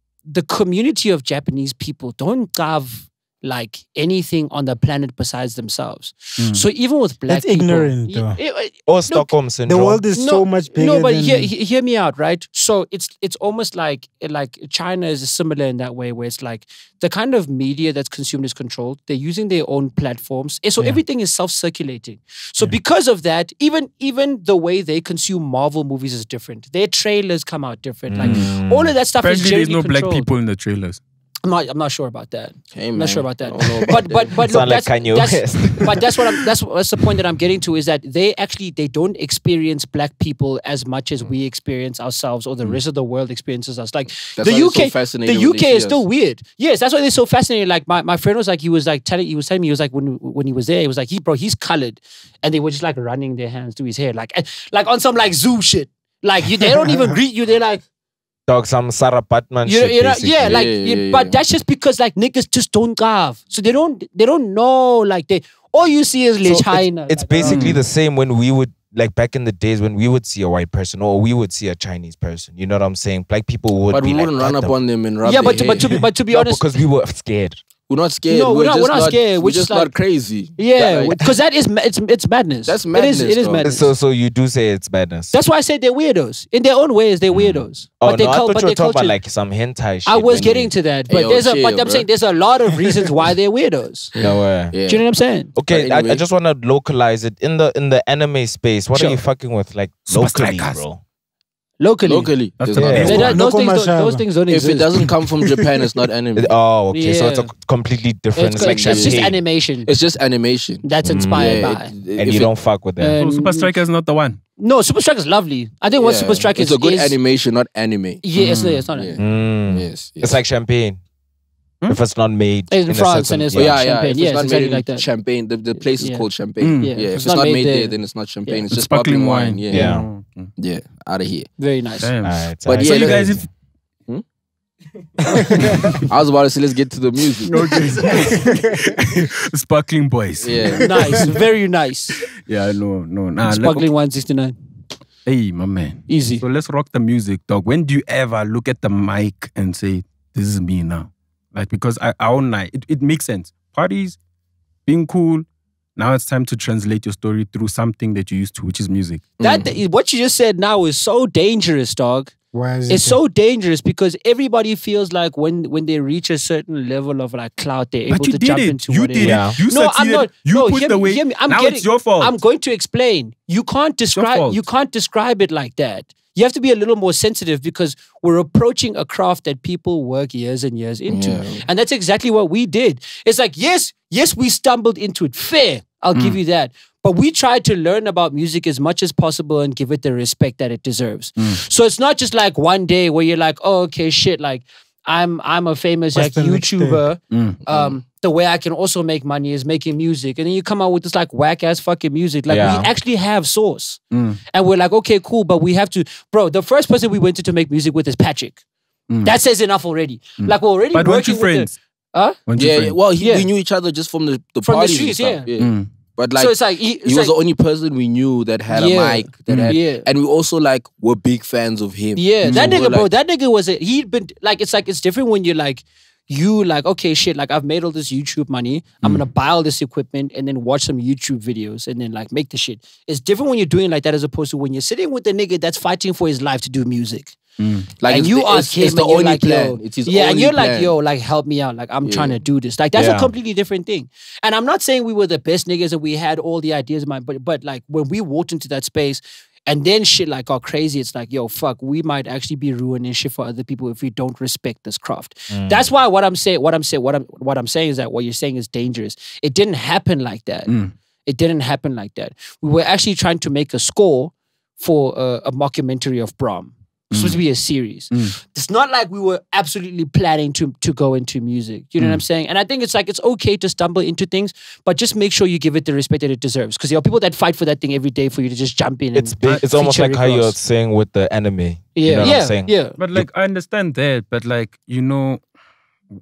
community of Japanese people don't have like anything on the planet besides themselves. So even with black people, ignorant. Or Stockholm syndrome. The world is so much bigger. No, but hear me out, right? So it's almost like China is similar in that way, where it's like the kind of media that's consumed is controlled. They're using their own platforms, so everything is self-circulating. So because of that, even the way they consume Marvel movies is different. Their trailers come out different. Like all of that stuff is generally there's no controlled. Black people in the trailers. I'm not sure about that. Hey, I'm not sure about that. But look, that's the point that I'm getting to is that they don't experience black people as much as we experience ourselves or the rest of the world experiences us. Like that's the UK is still weird. Yes, that's why they're so fascinating. Like my friend was like he was telling me he was like when he was there, he was like he's colored, and they were just like running their hands through his hair like on some like zoo shit. Like they don't even greet you. They're like. Dog, some Sarah Batman shit, but that's just because like niggas just don't carve, so they don't know like all you see is China. It's basically the same when we would like back in the days when we would see a white person or we would see a Chinese person. You know what I'm saying? Black people would, but we wouldn't run up on them and rub. Yeah, but to be honest, because we were scared. We're not scared. No, we're not scared. We're just not crazy. Yeah, because that is it's madness. That's madness. It is madness. So you do say it's madness. That's why I said they're weirdos. In their own ways, they're weirdos. Oh, I thought you were talking about like some hentai shit. I was getting to that, but I'm saying there's a lot of reasons why they're weirdos. No way. Do you know what I'm saying? Okay, anyway. I just want to localize it in the anime space. What are you fucking with, like locally, bro? Locally. Those things don't exist. If it doesn't come from Japan, it's not anime. Oh, okay. So it's a completely different. It's just animation. It's just animation. That's inspired by. And you don't fuck with that. So Super Striker is not the one. No, Super Striker is lovely. I think what Super Striker is. It's a good animation, not anime. Yeah, it's not. Yes. It's like Champagne. If it's not made in France and it's Champagne. If it's not exactly made like that. Champagne, the place is called Champagne. If it's not made there, then it's not Champagne. It's just sparkling wine. Yeah, out of here. Very nice. Right, but so you guys, I was about to say, let's get to the music. Sparkling Boys. Yeah, nice, very nice. Yeah, no. Sparkling 169. Hey, my man. Easy. So let's rock the music, dog. When do you ever look at the mic and say, "This is me now"? Like, because I own it makes sense. Parties, being cool. Now it's time to translate your story through something that you used to, which is music. What you just said now is so dangerous, dog. Why is it's so dangerous because everybody feels like when they reach a certain level of like clout, they're able to jump into whatever. You did it. You no, I'm not. You put the weight. Now it's your fault. I'm going to explain. You can't describe it like that. You have to be a little more sensitive because we're approaching a craft that people work years and years into. Yeah. And that's exactly what we did. It's like, yes, we stumbled into it. Fair. I'll give you that. But we tried to learn about music as much as possible and give it the respect that it deserves. So it's not just like one day where you're like, oh, okay, shit, like I'm a famous like YouTuber. The way I can also make money is making music. And then you come out with this like whack ass fucking music. Like we actually have source. And we're like, okay, cool, but we have to, bro, the first person we went to make music with is Patrick. That says enough already. Like we're already but working weren't you friends? We knew each other just from the parties streets, and stuff. But like, so it's like he was the only person we knew that had a mic. And we also like were big fans of him. Yeah, that nigga, bro, that nigga was he'd been like, it's different when you're like, you like, okay, shit, like I've made all this YouTube money. I'm gonna buy all this equipment and then watch some YouTube videos and then like make the shit. It's different when you're doing like that as opposed to when you're sitting with the nigga that's fighting for his life to do music. Like and you ask him and you're like, yo, and you're like, yo, like help me out. Like I'm trying to do this. Like that's a completely different thing. And I'm not saying we were the best niggas and we had all the ideas in mind, but like when we walked into that space, and then shit like got crazy. It's like, yo, fuck, we might actually be ruining shit for other people if we don't respect this craft. That's why what I'm saying is that what you're saying is dangerous. It didn't happen like that. It didn't happen like that. We were actually trying to make a score for a mockumentary of Braam. It's supposed to be a series. It's not like we were absolutely planning to go into music. You know what I'm saying? And I think it's like, it's okay to stumble into things, but just make sure you give it the respect that it deserves. Because there are people that fight for that thing every day for you to just jump in. It's almost like how you're saying with the anime. You know what I'm saying? Yeah. But like, I understand that, but like, you know,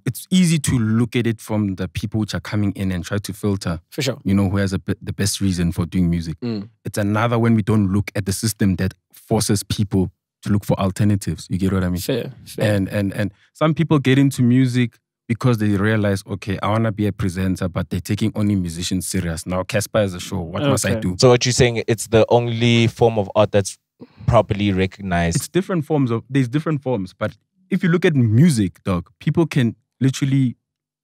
it's easy to look at it from the people which are coming in and try to filter. For sure. You know, who has the best reason for doing music. It's another when we don't look at the system that forces people to look for alternatives. You get what I mean? Fair. And some people get into music because they realize, okay, I want to be a presenter, but they're taking only musicians serious. Now Casper has a show. What must I do? So what you're saying, it's the only form of art that's properly recognized. It's different forms there's different forms. But if you look at music, dog, people can literally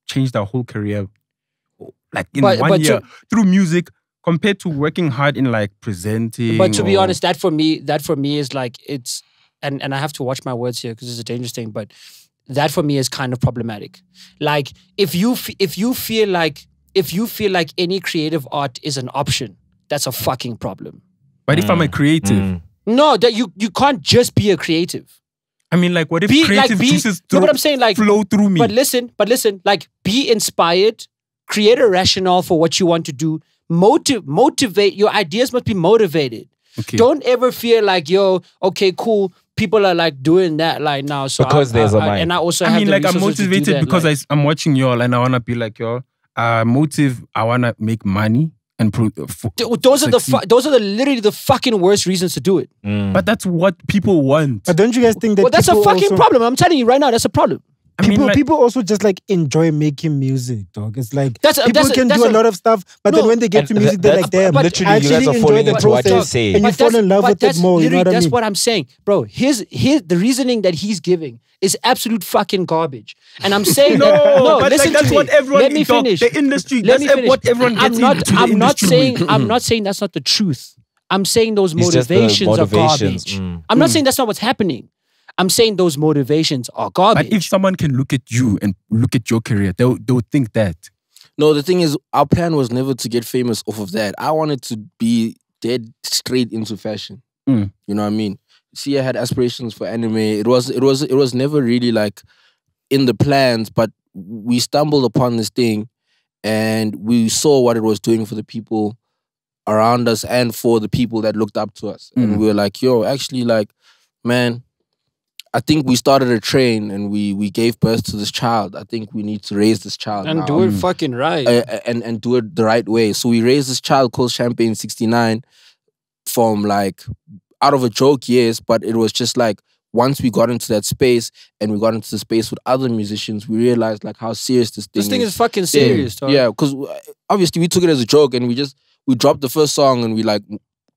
change their whole career like in 1 year through music, compared to working hard in like presenting. But to be honest, that for me is like, it's, and I have to watch my words here because it's a dangerous thing, but that for me is kind of problematic. Like if you feel like any creative art is an option, that's a fucking problem. But if I'm a creative, no, that you can't just be a creative. I mean, like, what if creative juices what I'm saying, like, flow through me? But listen, like, be inspired, create a rationale for what you want to do, motivate. Your ideas must be motivated. Okay. Don't ever feel like, yo, okay, cool. People are like doing that like now. So because there's a mind. And I also I have mean, the like, I'm resources motivated to do that, because like, I'm watching y'all and I want to be like y'all. Motive, I want to make money and those are literally the fucking worst reasons to do it. But that's what people want. But don't you guys think that? Well, that's a fucking problem. I'm telling you right now, that's a problem. People also just like enjoy making music, dog. It's like people can do a lot of stuff, but then when they get to music, they're like, damn, literally, you guys are falling into what you're saying. And you fall in love with it more. You know what I mean? That's what I'm saying, bro. The reasoning that he's giving is absolute fucking garbage. And I'm saying but listen like, that's to what me. everyone Let me finish. The industry. That's what everyone gets into. I'm not saying that's not the truth. I'm saying those motivations are garbage. I'm not saying that's not what's happening. I'm saying those motivations are garbage. But if someone can look at you and look at your career, they'll think that. No, the thing is, our plan was never to get famous off of that. I wanted to be dead straight into fashion. You know what I mean? See, I had aspirations for anime. It was never really like in the plans, but we stumbled upon this thing and we saw what it was doing for the people around us and for the people that looked up to us. And we were like, yo, actually, like, man, I think we started a train and we gave birth to this child. I think we need to raise this child and now. do it fucking right. And do it the right way. So we raised this child called Champagne69 from like, out of a joke, yes, but it was just like, once we got into that space and we got into the space with other musicians, we realized like how serious this thing is. This thing is fucking serious, dog. Yeah, because obviously we took it as a joke and we dropped the first song and we like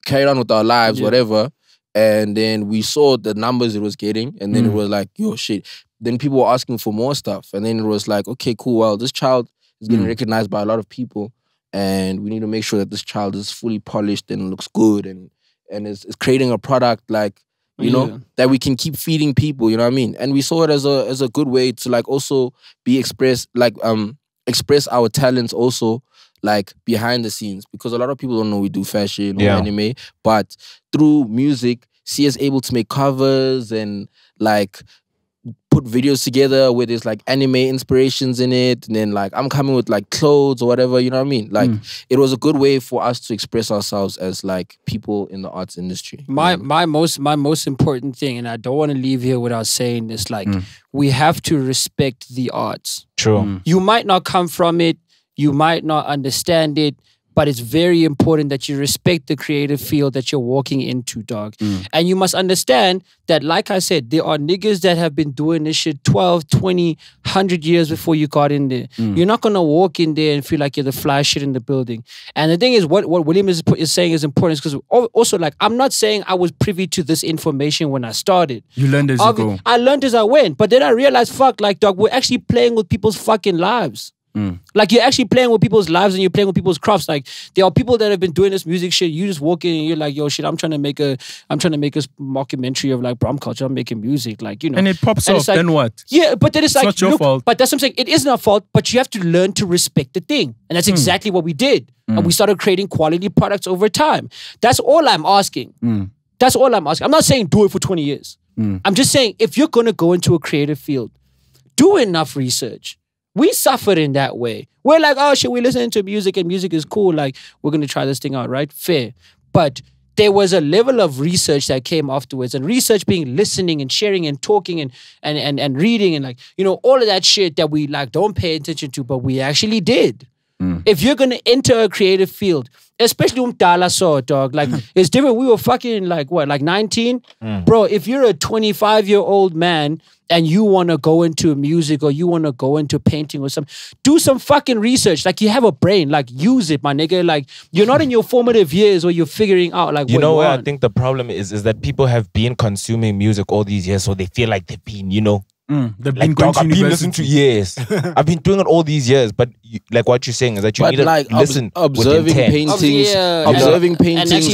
carried on with our lives, whatever. And then we saw the numbers it was getting, and then it was like, yo, shit. Then people were asking for more stuff. And then it was like, okay, cool, well, this child is getting recognized by a lot of people, and we need to make sure that this child is fully polished and looks good and is creating a product like, you know, that we can keep feeding people, you know what I mean? And we saw it as a good way to like also express our talents also, like behind the scenes, because a lot of people don't know we do fashion or anime, but through music, see us able to make covers and like put videos together where there's like anime inspirations in it, and then like I'm coming with like clothes or whatever, you know what I mean? Like it was a good way for us to express ourselves as like people in the arts industry. My most important thing, and I don't want to leave here without saying this, like we have to respect the arts. True. You might not come from it, you might not understand it, But it's very important that you respect the creative field that you're walking into, dog. And you must understand that, like I said, there are niggas that have been doing this shit 12, 20, 100 years before you got in there. You're not going to walk in there and feel like you're the fly shit in the building. And the thing is, what William is saying is important because also, like, I'm not saying I was privy to this information when I started. You learned as you go. I learned as I went. But then I realized, fuck, like, dog, we're actually playing with people's fucking lives. Like, you're actually playing with people's lives and you're playing with people's crafts. Like, there are people that have been doing this music shit. You just walk in and you're like, yo, shit, I'm trying to make a mockumentary of like Braam culture. I'm making music, like, you know. And it pops off. Like, then what? Yeah, but then it's like, not your fault. But that's what I'm saying. It isn't our fault, but you have to learn to respect the thing, and that's exactly what we did. And we started creating quality products over time. That's all I'm asking. That's all I'm asking. I'm not saying do it for 20 years. I'm just saying if you're gonna go into a creative field, do enough research. We suffered in that way. We're like, oh shit, we're listening to music and music is cool. Like, we're going to try this thing out, right? Fair. But there was a level of research that came afterwards. And research being listening and sharing and talking and reading and, like, you know, all of that shit that we like don't pay attention to, but we actually did. If you're going to enter a creative field, especially Umdala saw, dog, like, it's different. We were fucking like, what, like 19? Bro, if you're a 25-year-old man and you want to go into music or you want to go into painting or something, do some fucking research. Like, you have a brain, like, use it, my nigga. Like, you're not in your formative years where you're figuring out, like, you know where I think the problem is that people have been consuming music all these years, so they feel like they've been, you know, they've like, been dog, I've been listening to years. I've been doing it all these years, but like what you're saying is that you need to like listen, observing paintings,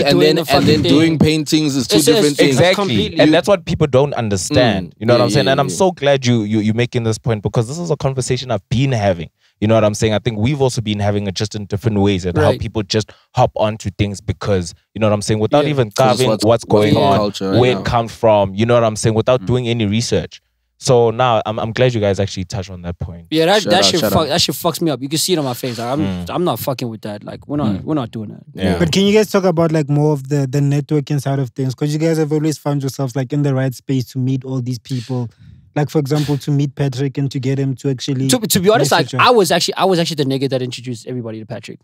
and then doing paintings is two different things. Exactly, and that's what people don't understand. You know what I'm saying? And I'm so glad you're making this point, because this is a conversation I've been having. You know what I'm saying? I think we've also been having it just in different ways, and how people just hop onto things because, you know what I'm saying, without even carving what's going on, where it comes from. You know what I'm saying? Without doing any research. So now I'm glad you guys actually touched on that point. Yeah, that shit fucks me up. You can see it on my face. Like, I'm not fucking with that. Like, we're not doing that. Yeah. But can you guys talk about like more of the networking side of things? Because you guys have always found yourselves like in the right space to meet all these people. Like, for example, to meet Patrick and to get him to actually to be honest, like, I was actually the nigga that introduced everybody to Patrick.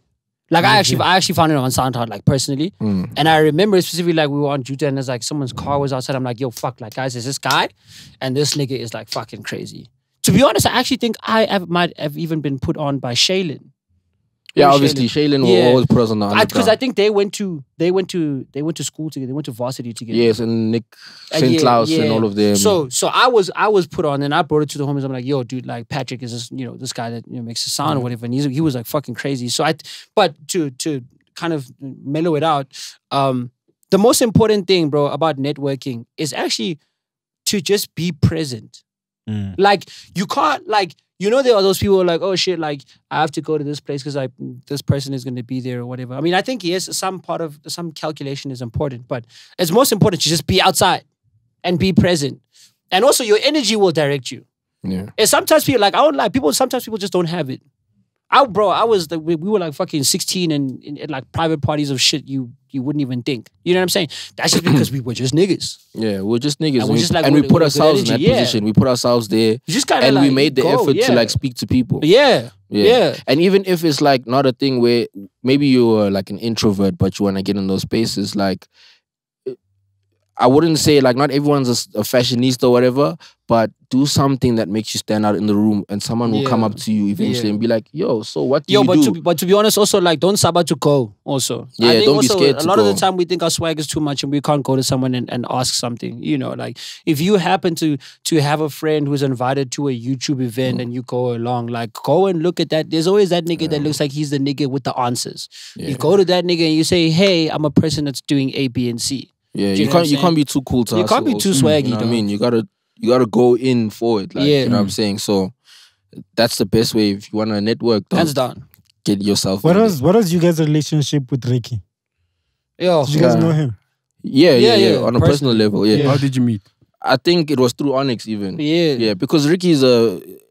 Like, I actually found it on Soundcloud, like, personally. And I remember specifically, like, we were on Juta and there's like someone's car was outside. I'm like, yo, fuck, like, guys, there's this guy and this nigga is like fucking crazy. To be honest, I actually think might have even been put on by Shaylin. Yeah, obviously, Shaylin will always put us on the underground. Because I think they went to school together. They went to varsity together. Yes, and Nick, St. Claus, and all of them. So I was put on, and I brought it to the homies. I'm like, yo, dude, like, Patrick is this, you know, this guy that, you know, makes a sound or whatever, and he was like fucking crazy. So but to kind of mellow it out, the most important thing, bro, about networking is actually to just be present. Like, you can't, like, you know, there are those people who are like, oh shit, like, I have to go to this place because like this person is going to be there or whatever. I mean, I think yes, some calculation is important, but it's most important to just be outside and be present. And also your energy will direct you. Yeah. And sometimes people, like, I don't like sometimes people just don't have it. We were like fucking 16 and in like private parties of shit you wouldn't even think. You know what I'm saying? That's just because we were just niggas. Yeah, we're just niggas. And we put ourselves in that position. We put ourselves there. And we made the effort to like speak to people. Yeah. And even if it's like not a thing where maybe you're like an introvert, but you want to get in those spaces, like, I wouldn't say like not everyone's a fashionista or whatever, but do something that makes you stand out in the room, and someone will come up to you eventually and be like, yo, so what do you do? But to be honest, also, like, don't saba to go also. Yeah, I think don't also, be scared to go. A lot of the time we think our swag is too much and we can't go to someone and ask something. You know, like, if you happen to have a friend who's invited to a YouTube event and you go along, like, go and look at that. There's always that nigga that looks like he's the nigga with the answers. You go to that nigga and you say, hey, I'm a person that's doing A, B, and C. Yeah, you can't be too cool to us. You can't be too swaggy. You know what I mean? You gotta go in for it. Like, you know what I'm saying? So that's the best way if you want to network. Hands down. Get yourself. What was you guys' relationship with Riky? Yo, did you guys know him? Yeah. On a personal level, yeah. How did you meet? I think it was through Onyx even. Yeah, because Ricky's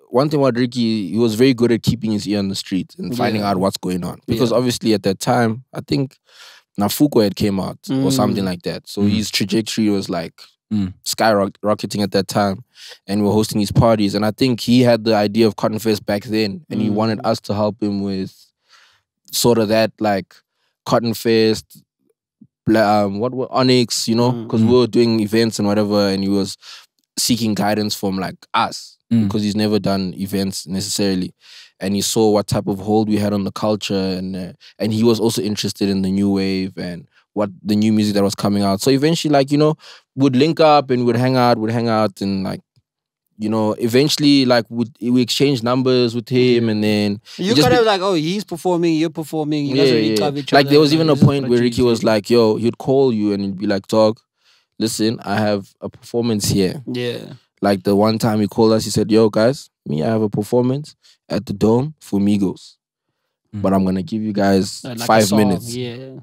one thing about Riky, he was very good at keeping his ear on the street and finding out what's going on. Because obviously at that time, I think Nafuko had came out or something like that. So his trajectory was like skyrocketing at that time. And we were hosting these parties. And I think he had the idea of Cotton Fest back then. And he wanted us to help him with sort of that like Cotton Fest, Onyx, you know, because we were doing events and whatever, and he was seeking guidance from like us because he's never done events necessarily, and he saw what type of hold we had on the culture, and he was also interested in the new wave and what the new music that was coming out. So eventually, like, you know, we'd link up and we'd hang out and like, you know, eventually, like, we exchange numbers with him, and then you kind of like, oh, he's performing, you're performing, you guys already love each other. Like, there was even a point where Riky was like, yo, he'd call you and he'd be like, dog, listen, I have a performance here. Yeah. Like the one time he called us, he said, yo, guys, I have a performance at the Dome for Migos. But I'm gonna give you guys like 5 minutes. Yeah.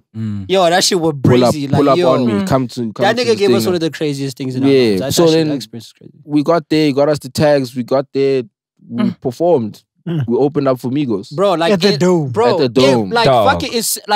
Yo, that shit was crazy. Pull up on me. Come that nigga gave us one of the craziest things in our lives. So then we got there, he got us the tags, we got there, we performed. We opened up for Migos. Bro, like at the Dome. Bro, at the Dome.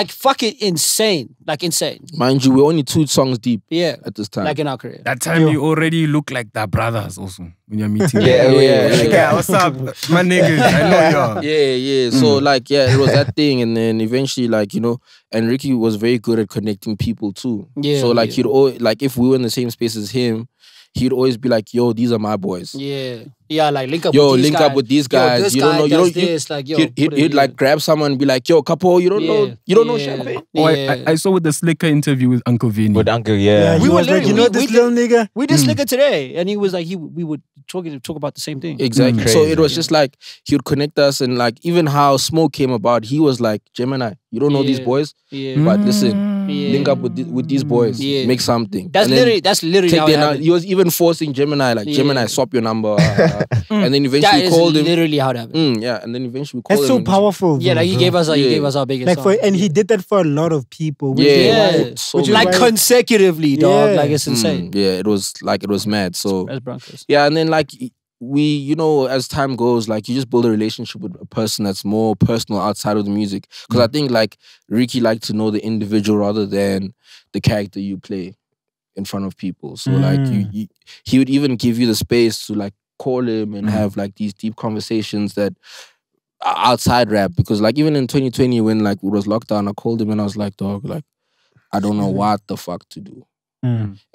Fuck it insane. Like insane. Mind you, we're only 2 songs deep. Yeah. At this time. Like in our career. That time you already look like the brothers also when you're meeting. Yeah, what's up? My niggas, I know y'all. Yeah. So like, it was that thing, and then eventually, like, you know, and Riky was very good at connecting people too. Yeah. So like he'd always, like, if we were in the same space as him, he'd always be like, yo, these are my boys. Yeah, like link up with these guys. You don't know, he'd like grab someone and be like, yo, Capo, you don't know Champagne. Oh, I saw with the Slicker interview with Uncle Vinny. With Uncle, yeah. We were like, you know this little nigga? We did Slicker today, and he was like, we would talk about the same thing. Exactly. So it was just like, he would connect us, and like, even how Smoke came about, he was like, Gemini, you don't know these boys, but listen, link up with these boys, make something. That's literally how it happened. He was even forcing Gemini, like, Gemini, swap your number. And then eventually we called him. Literally how it happened. And then eventually we called him. That's so powerful. Yeah, like he gave us our biggest song. And he did that for a lot of people. Consecutively, dog. Like, it's insane. It was mad. So and then like we, you know, as time goes, like, you just build a relationship with a person that's more personal outside of the music. Because I think like Riky liked to know the individual rather than the character you play in front of people. So like he would even give you the space to like call him and have like these deep conversations that are outside rap. Because like even in 2020 when like it was lockdown, I called him and I was like, dog, like, I don't know what the fuck to do.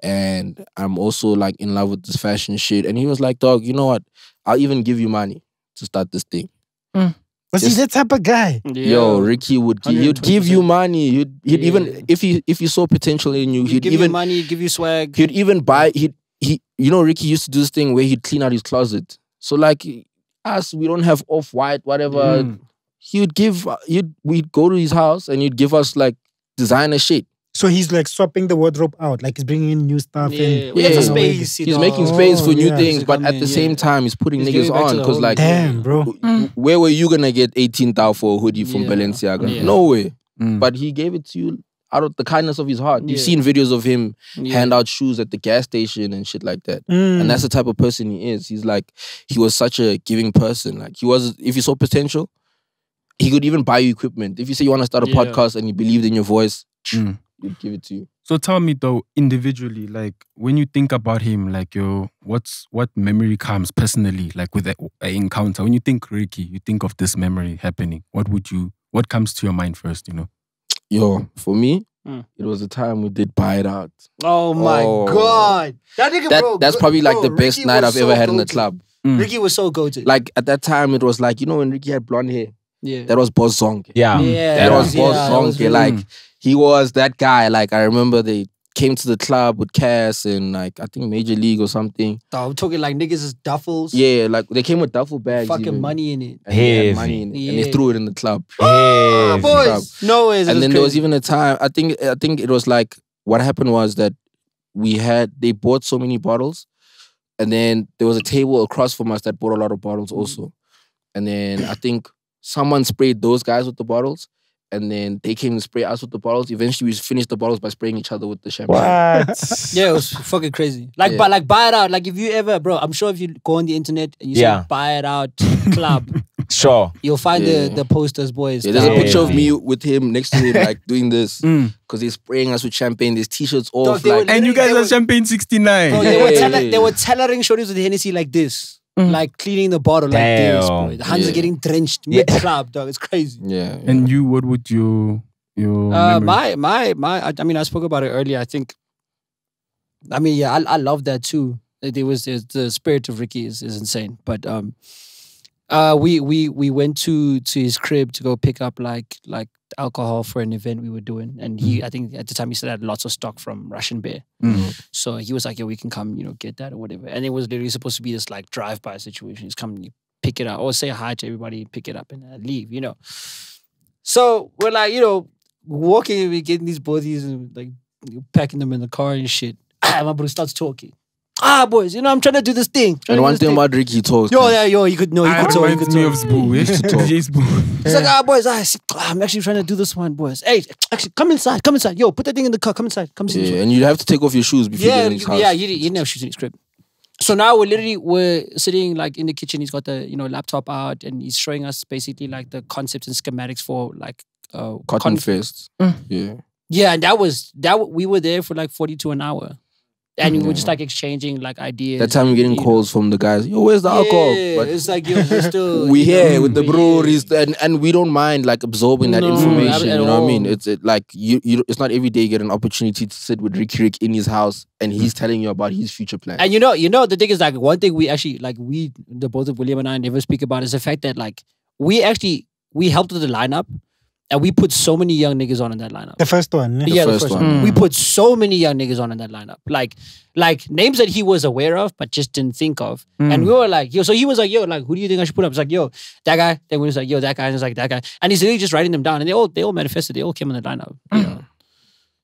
And I'm also like in love with this fashion shit. And he was like, dog, you know what? I'll even give you money to start this thing. Was he that type of guy? Yo, Riky he'd give you money. He'd even if he saw potential in you, he'd give even you money, he'd give you swag. He'd even buy. You know, Riky used to do this thing where he'd clean out his closet. So like us, we don't have off-white, whatever. We'd go to his house and he'd give us like designer shit. So he's like swapping the wardrobe out, like he's bringing in new stuff. Space. He's making space for new things, but at the same time, he's putting niggas on. Because like, damn, bro, where were you gonna get 18,000 for a hoodie from Balenciaga? No way. But he gave it to you out of the kindness of his heart. You've seen videos of him hand out shoes at the gas station and shit like that. And that's the type of person he is. He's like, he was such a giving person. Like, he was, if he saw potential, he could even buy you equipment. If you say you want to start a podcast and he believed in your voice, he'd give it to you. So tell me though, individually, like when you think about him, like what memory comes personally, like with an encounter? When you think Riky, you think of this memory happening. What comes to your mind first, you know? Yo, for me, it was the time we did Buy It Out. Oh my God. That nigga, that's probably like the best night I've ever had in the club. Riky was so goated. Like at that time, it was like, you know, when Riky had blonde hair. Yeah. That was Boss Zonke. That was Boss Zonke. Like, he was that guy. Like, I remember they came to the club with Cass and like, I think Major League or something. I'm talking like niggas is duffels. Yeah, like they came with duffel bags. Fucking money in it. And they had money in it. And they threw it in the club. Boys. No ways. And then there was even a time, I think it was like, what happened was that they bought so many bottles. And then there was a table across from us that bought a lot of bottles also. And then I think someone sprayed those guys with the bottles, and then they came to spray us with the bottles. Eventually, we finished the bottles by spraying each other with the champagne. What? Yeah, it was fucking crazy. Like, but like, Buy It Out. Like, if you ever, bro, I'm sure if you go on the internet and you say Buy It Out club, sure, you'll find the posters, boys. Yeah, there's a picture of me with him next to him, like doing this, because they're spraying us with champagne. There's t-shirts off, and you guys are Champagne69. Bro, they were tailoring shorties with Hennessy like this. like cleaning the bottle like this, boy. The hands are getting drenched mid-club, dog. It's crazy. Yeah. And you, what would your my I mean, I spoke about it earlier. I think, I mean, yeah, I love that too. There was the spirit of Riky is insane. But we went to his crib to go pick up like alcohol for an event we were doing, and I think at the time he said had lots of stock from Russian Bear. So he was like, "Yeah, we can come, get that or whatever." And it was literally supposed to be this like drive-by situation. Just come, you pick it up, or say hi to everybody, pick it up, and leave. So we're like, walking, we getting these bodies and like packing them in the car and shit. My brother starts talking. Boys, I'm trying to do this thing. And one thing about Riky, he talks. He could talk. He could me of Zbu. He's like, boys, I'm actually trying to do this one, boys. Hey, actually, come inside. Yo, put that thing in the car. Come inside. Come see. Yeah, and you have to take off your shoes before you get in his house. Yeah, you didn't have shoes in his crib. So now we're sitting like in the kitchen. He's got the laptop out, and he's showing us basically like the concepts and schematics for like Cotton Fest. Yeah. Yeah, and we were there for like 42 an hour. And we were just like exchanging like ideas. That time we're getting calls from the guys. Yo, where's the alcohol? But it's like, we're still... we here with the breweries, and we don't mind like absorbing that information. You know what I mean? It's like it's not every day you get an opportunity to sit with Rick in his house and he's telling you about his future plans. And the thing is like one thing we actually like the both of William and I never speak about is the fact that like we helped with the lineup. And we put so many young niggas on in that lineup. The first one. Yeah, the first one. We put so many young niggas on in that lineup. Like names that he was aware of, but just didn't think of. And we were like, so he was like, like, who do you think I should put up? It's like, that guy. Then we was like, that guy. And it's like, that guy. And he's literally just writing them down. And they all manifested. They all came on the lineup.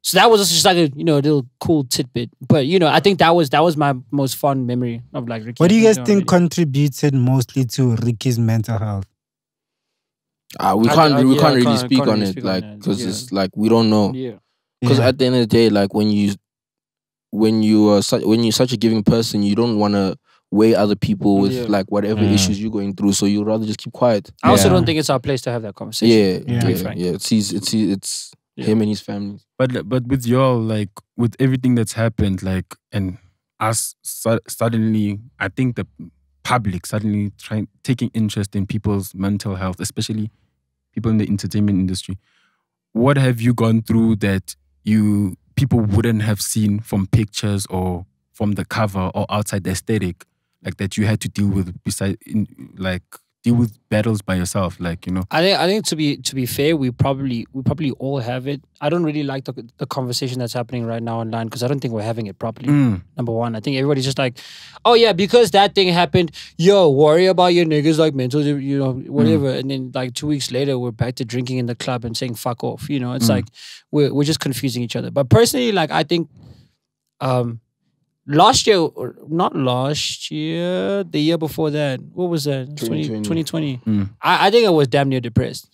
So that was just like a, little cool tidbit. But, I think that was my most fun memory of like Riky. What do you guys think contributed mostly to Ricky's mental health? We can't really speak on it, like, because it's like we don't know. Yeah. Because at the end of the day, like when you're such a giving person, you don't want to weigh other people with like whatever issues you're going through. So you'd rather just keep quiet. I also don't think it's our place to have that conversation. Yeah. It's him and his family. But with y'all, like with everything that's happened, like, and us suddenly, I think the public suddenly taking interest in people's mental health, especially people in the entertainment industry. What have you gone through that people wouldn't have seen from pictures or from the cover or outside the aesthetic, like that you had to deal with deal with battles by yourself, like, I think to be fair, we probably all have it. I don't really like the conversation that's happening right now online because I don't think we're having it properly. Number one, I think everybody's just like, oh yeah, because that thing happened, worry about your niggas like mental, whatever. And then like 2 weeks later, we're back to drinking in the club and saying fuck off. It's like we're just confusing each other. But personally, like I think last year, or not last year, the year before that, what was that? 2020. I think I was damn near depressed.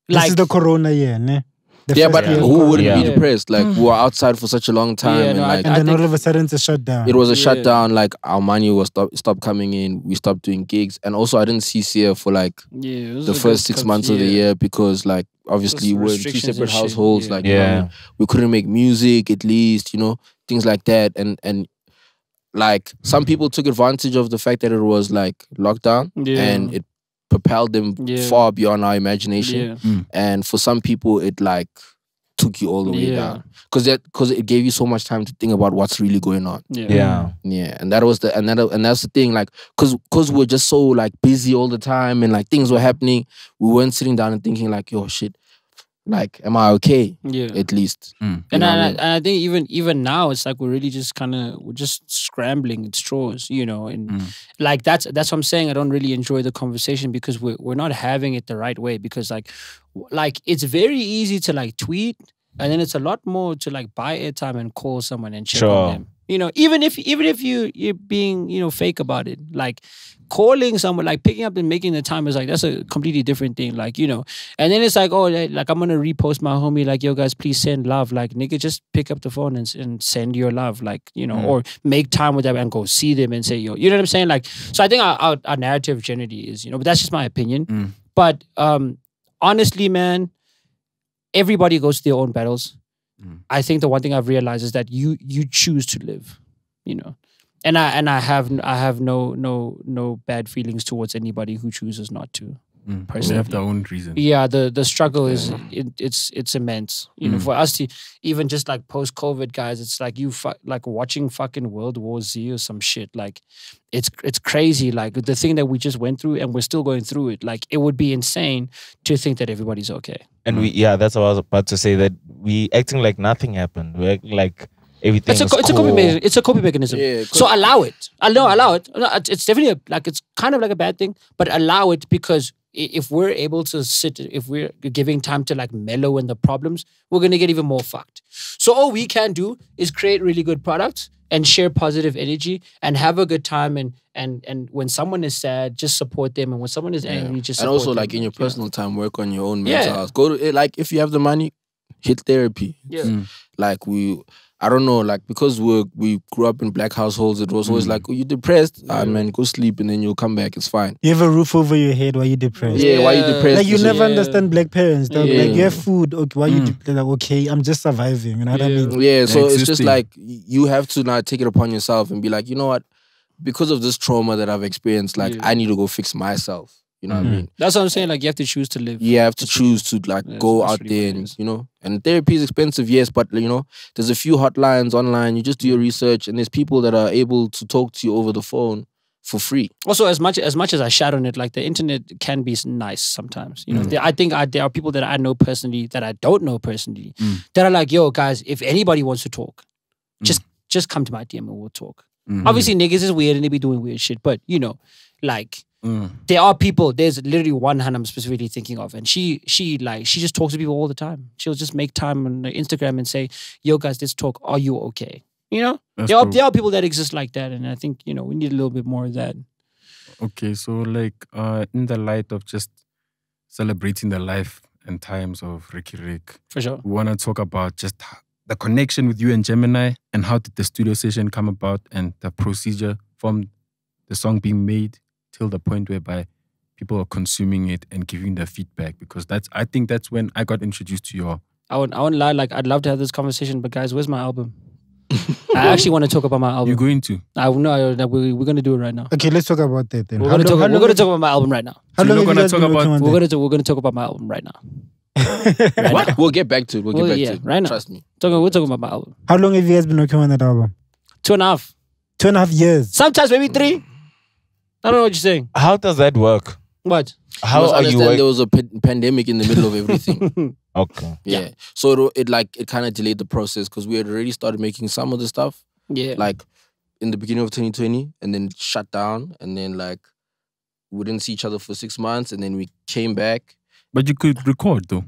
This is the corona year, ne? But who wouldn't be depressed? Like, we were outside for such a long time. And then all of a sudden it's a shutdown. It was a shutdown. Like, our money was stopped coming in. We stopped doing gigs. And also, I didn't see Sia for like the first 6 months of the year because like, obviously, we're in two separate households. Like, we couldn't make music at least, things like that. And like, some people took advantage of the fact that it was like lockdown and it propelled them far beyond our imagination. And for some people, it like took you all the way down because it gave you so much time to think about what's really going on. And that was and that's the thing, like, because we're just so like busy all the time and like things were happening, we weren't sitting down and thinking like, yo, shit, like, am I okay? At least. And I think even now it's like we're really just we're just scrambling at straws, and like that's what I'm saying. I don't really enjoy the conversation because we're not having it the right way, because like it's very easy to like tweet, and then it's a lot more to like buy airtime and call someone and check on them. Even if you're being fake about it, like calling someone, like picking up and making the time is like, that's a completely different thing, like, and then it's like, oh, like I'm gonna repost my homie, like, yo guys, please send love, like, nigga, just pick up the phone and send your love, like, or make time with them and go see them and say, yo, you know what I'm saying, like. So I think our narrative generally is, but that's just my opinion. But honestly, man, everybody goes to their own battles. I think the one thing I've realized is that you choose to live, And I have no bad feelings towards anybody who chooses not to. Personally, they have their own reason. Yeah, the struggle is it's immense. You know, for us to even just like post COVID, guys, it's like like watching fucking World War Z or some shit. Like, it's crazy. Like the thing that we just went through, and we're still going through it. Like, it would be insane to think that everybody's okay. And that's what I was about to say. That we acting like nothing happened. We're acting like everything. It's a coping mechanism. Yeah, so allow it. Allow it. It's definitely it's kind of like a bad thing, but allow it, because if we're able to if we're giving time to like mellow in the problems, we're gonna get even more fucked. So all we can do is create really good products and share positive energy and have a good time. And when someone is sad, just support them. And when someone is angry, just support them. And also, like, in your personal time, work on your own mental health. Go to, like, if you have the money, hit therapy. Yeah. Like, I don't know, like, because we grew up in black households, it was always like, oh, you're depressed? Man, go sleep and then you'll come back, it's fine. You have a roof over your head while you're depressed. Yeah, why you depressed? Like, you never understand black parents. Like, you have food, okay, why you like, okay, I'm just surviving, you know what I mean? Yeah, so it's just like, you have to now take it upon yourself and be like, you know what, because of this trauma that I've experienced, like, I need to go fix myself. You know what I mean? That's what I'm saying. Like, you have to choose to live. Yeah, you have to choose to like go out there and, you know, and therapy is expensive, yes, but, you know, there's a few hotlines online. You just do your research, and there's people that are able to talk to you over the phone for free. Also, as much as I shat on it, like, the internet can be nice sometimes. You know, I think there are people that I know personally that I don't know personally that are like, yo, guys, if anybody wants to talk, just come to my DM and we'll talk. Obviously, niggas is weird and they be doing weird shit, but, you know, like, there are people. There's literally one hand I'm specifically thinking of, and she just talks to people all the time. She'll just make time on Instagram and say, "Yo, guys, let's talk. Are you okay?" You know, there are people that exist like that, and I think, you know, we need a little bit more of that. Okay, so like in the light of just celebrating the life and times of Riky, for sure, we want to talk about just the connection with you and Gemini, and how did the studio session come about, and the procedure from the song being made till the point whereby people are consuming it and giving their feedback, because I think that's when I got introduced to your... I won't lie, like, I'd love to have this conversation, but guys, where's my album? I actually want to talk about my album. You're going to? No, we're going to do it right now. Okay, let's talk about that then. We're going to talk about my album right now. How long are you guys been working on that? We're going to talk about my album right now. What? We'll get back to it. We'll get back to it. Right now. Trust me. We're talking about my album. How long have you guys been working on that album? 2.5. 2.5 years. Sometimes maybe 3. I don't know what you're saying. How does that work? What? How are you? There was a pandemic in the middle of everything. Okay. Yeah. So it kind of delayed the process, because we had already started making some of the stuff. Yeah. Like in the beginning of 2020, and then it shut down, and then like we didn't see each other for 6 months, and then we came back. But you could record though.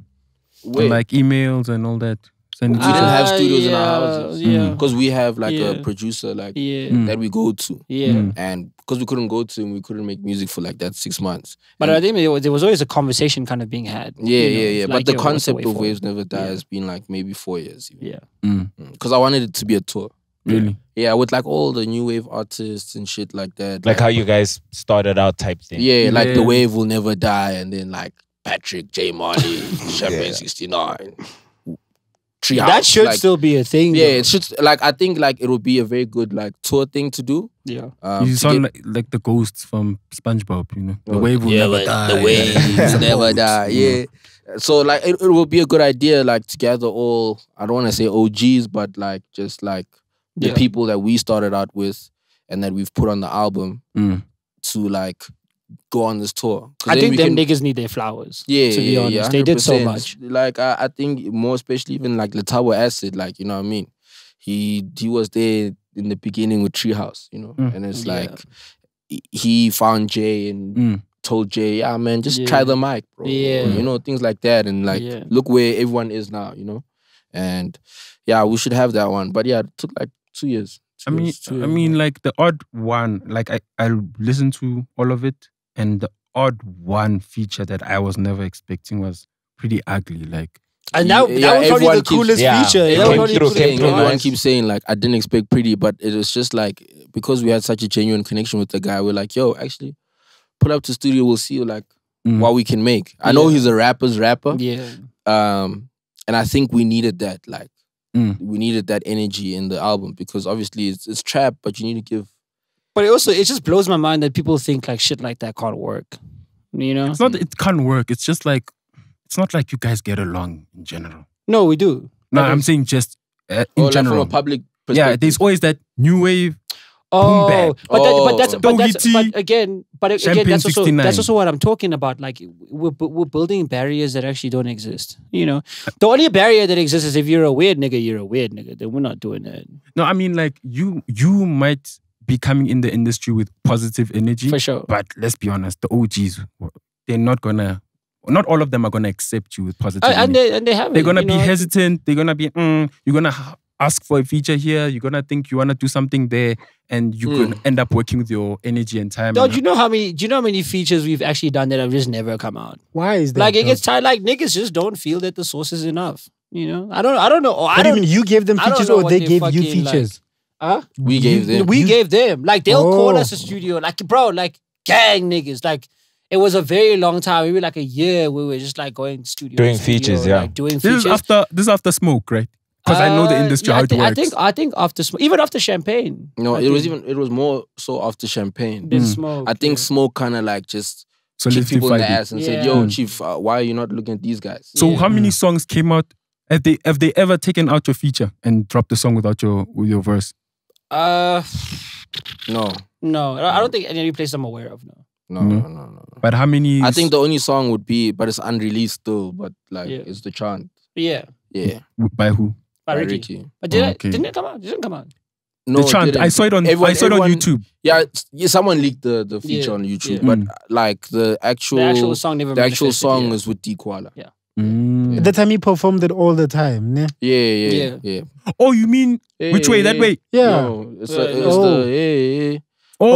Wait. Like emails and all that. We didn't have studios in our houses. Yeah. Because we have like a producer that we go to. Yeah. And because we couldn't go to him, we couldn't make music for like that 6 months. But I think there was always a conversation kind of being had. Yeah. But the concept of Waves Never Die has been like maybe 4 years. Even. Yeah. Because I wanted it to be a tour. Really? Yeah, with like all the new wave artists and shit like that. Like how you guys started out type thing. Yeah, like The Wave Will Never Die, and then like Patrick, J. Marley, Champagne69. Treehouse. That should still be a thing. Yeah, it should. Like, I think like it would be a very good like tour thing to do. Yeah. You sound like the ghosts from SpongeBob, you know. The wave will never die. The waves never die. Yeah. So like it will be a good idea, like to gather all, I don't want to say OGs, but like just like the people that we started out with and that we've put on the album to like go on this tour. I think them niggas need their flowers. Yeah, to be honest, they did so much. Like I think more especially even like Letabo Acid, like, you know what I mean. He was there in the beginning with Treehouse, you know, and it's like he found Jay and told Jay, yeah, man, just try the mic, bro. Yeah, you know, things like that, and like look where everyone is now, you know, and yeah, we should have that one. But yeah, it took like 2 years. I mean, like the odd one, like I listened to all of it. And the odd one feature that I was never expecting was pretty ugly. Like, and that was probably the coolest feature. Everyone keeps saying like I didn't expect pretty, but it was just like because we had such a genuine connection with the guy, we're like, yo, actually, pull up to studio, we'll see like what we can make. I know he's a rapper's rapper. Yeah. And I think we needed that. Like we needed that energy in the album, because obviously it's trap, but you need to give But it just blows my mind that people think like shit like that can't work. You know? It's not that it can't work. It's just like, it's not like you guys get along in general. No, we do. No, I'm saying just in general. Like from a public perspective. Yeah, there's always that new wave. But that's again, that's also what I'm talking about. Like we're building barriers that actually don't exist. You know, the only barrier that exists is if you're a weird nigga, you're a weird nigga. Then we're not doing that. No, I mean like you might be coming in the industry with positive energy for sure. But let's be honest, the OGs, they're not gonna. Not all of them are gonna accept you with positive energy. And they haven't. They're gonna be hesitant. They're gonna be. You're gonna ask for a feature here. You're gonna think you wanna do something there. And you could end up working with your energy and time. Do you know how many features we've actually done that have just never come out? Why is that? Like it gets tired. Like niggas just don't feel that the source is enough. You know, I don't know. What do you mean? You gave them features or they gave you features? We gave them. We gave them. Like they'll call us a studio. Like bro, like gang niggas. Like it was a very long time. Maybe like a year. We were just like going studio doing features. Yeah, like, doing features. This is after Smoke, right? Because I know the industry how it works. I think after even after Champagne. No, it was more so after Champagne. Smoke. I think Smoke kind of like just kicked people in the ass and said, "Yo, Chief, why are you not looking at these guys?" So how many songs came out? Have they ever taken out your feature and dropped the song with your verse? No. I don't think any place I'm aware of. No. But how many? I think the only song would be, but it's unreleased still. But like, it's the chant. Yeah. By who? By Riky. But didn't it come out? It didn't come out. No, the chant. I saw it on YouTube. Yeah, someone leaked the feature on YouTube, but like the actual song never. The actual song is with D Koala. Yeah. At the time he performed it all the time, ne? Yeah. Oh, you mean which way? That way? Yeah. No, it's the I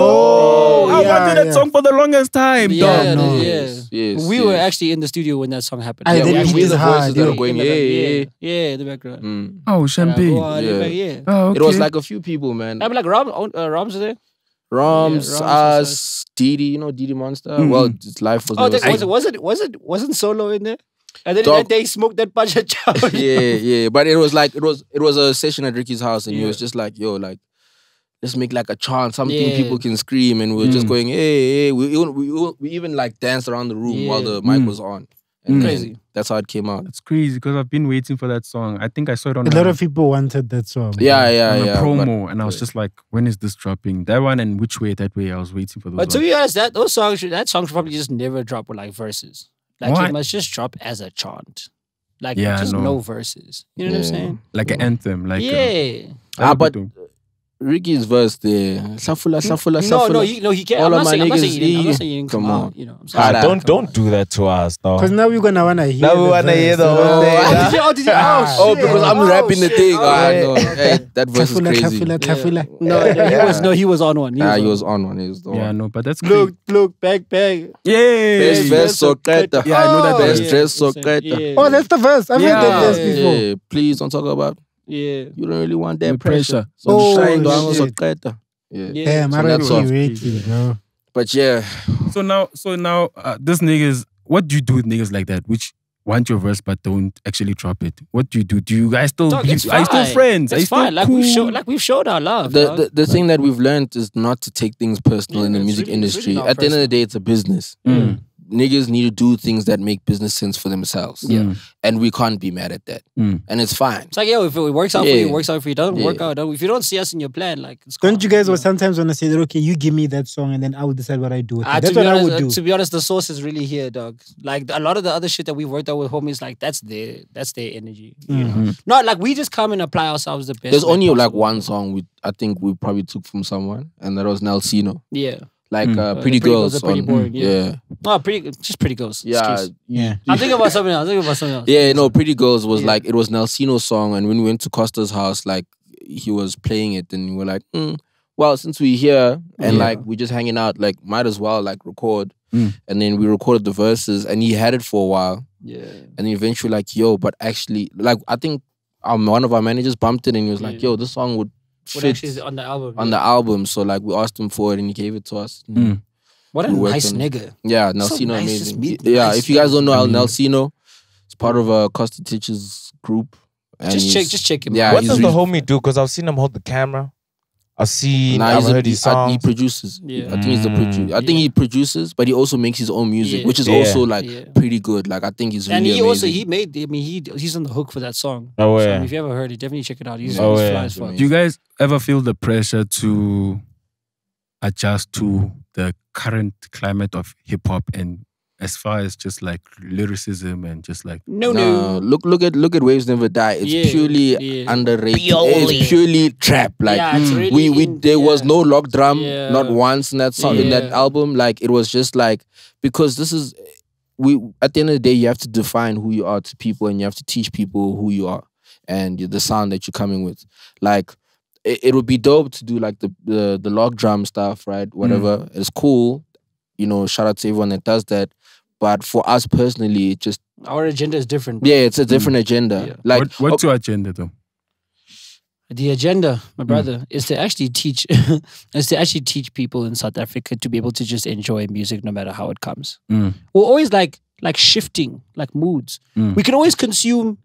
wanted that song for the longest time. Yes. We were actually in the studio when that song happened. We the voices that are going, in the background. Oh, Champagne. Oh, okay. It was like a few people, man. I'm like Ram's there. Rams, us, Didi, you know Didi Monster. Well, its life was. Wasn't Solo in there? And then they smoked that bunch of chow. Yeah. But it was like it was a session at Ricky's house, and he was just like, "Yo, like, let's make like a chant, something people can scream," and we're just going, "Hey!" We even like danced around the room while the mic was on. And crazy. That's how it came out. It's crazy because I've been waiting for that song. I think I saw it on a lot of people wanted that song. Yeah. On a promo, and I was just like, when is this dropping? That one and Which Way That Way. I was waiting for those. But to be honest, that song should probably just never drop with like verses. Like it must just drop as a chant. Like no verses. You know what I'm saying? Like an anthem. Like but Ricky's verse there, Safula. No, he can't. I'm not saying you didn't come on. You know, don't do that to us, though. Because now we're gonna wanna hear. Now we wanna hear the whole thing. Oh, because I'm rapping the thing. That verse is crazy. Kafula. No, he was on one. He was on one. He was the one. No, but that's look, back. Yeah. Best verse Socreta. Yeah, I know that best dress Socreta. Oh, that's the verse. I've heard that verse before. Yeah, please don't talk about. Yeah, you don't really want that pressure. So shine Damn, I don't know Riky, bro. But yeah. So now, this niggas. What do you do with niggas like that, which want your verse but don't actually drop it? What do you do? Do you guys still? Are you still friends? It's fine. Like we've showed our love. The thing that we've learned is not to take things personal in the music industry. At the end of the day, it's a business. Niggas need to do things that make business sense for themselves. Yeah. And we can't be mad at that. And it's fine. It's like, if it works out for you, it works out for you. It doesn't work out. If you don't see us in your plan, like, it's don't you guys sometimes want to say that, okay, you give me that song and then I will decide what I do with it. That's what I would do. To be honest, the source is really here, dog. Like, a lot of the other shit that we've worked out with homies, like, that's their energy. You know? Not like we just come and apply ourselves the best. There's only like one song I think we probably took from someone, and that was Nelsino. Yeah. Like Pretty Girls. Pretty boring, yeah. No, just Pretty Girls. Yeah. I'm thinking about something else. Yeah, no, Pretty Girls was like, it was Nelsino's song, and when we went to Costa's house, like, he was playing it, and we were like, well, since we're here, and like, we're just hanging out, like, might as well, like, record. And then we recorded the verses, and he had it for a while. Yeah. And then eventually, like, yo, but actually, like, I think one of our managers bumped it, and he was like, yo, this song would fit on the album. On the album. So like we asked him for it and he gave it to us. What a nice nigga. Yeah, Nelsino, so amazing. If you guys don't know Nelsino, it's part of Costa Teacher's group. And just check him. Yeah, what does the homie do? Because I've seen him hold the camera. I've heard his songs. He produces. Yeah. I think he's the producer. I think he produces, but he also makes his own music, which is also like pretty good. Like I think he's really amazing. He's on the hook for that song. Oh yeah. So, if you ever heard it, definitely check it out. He's fly as fuck. Do you guys ever feel the pressure to adjust to the current climate of hip hop and as far as just like lyricism and just like no. Look at Waves Never Die. It's purely underrated. It's purely trap. Like it's really there was no lock drum, not once in that song in that album. Like it was just like because this is at the end of the day you have to define who you are to people and you have to teach people who you are and the sound that you're coming with. Like it would be dope to do like the lock drum stuff, right? Whatever. It's cool. You know, shout out to everyone that does that. But for us personally, it just our agenda is different. Yeah, it's a different agenda. Yeah. Like what's your agenda though? The agenda, my brother, is to actually teach people in South Africa to be able to just enjoy music no matter how it comes. We're always like shifting, like moods. We can always consume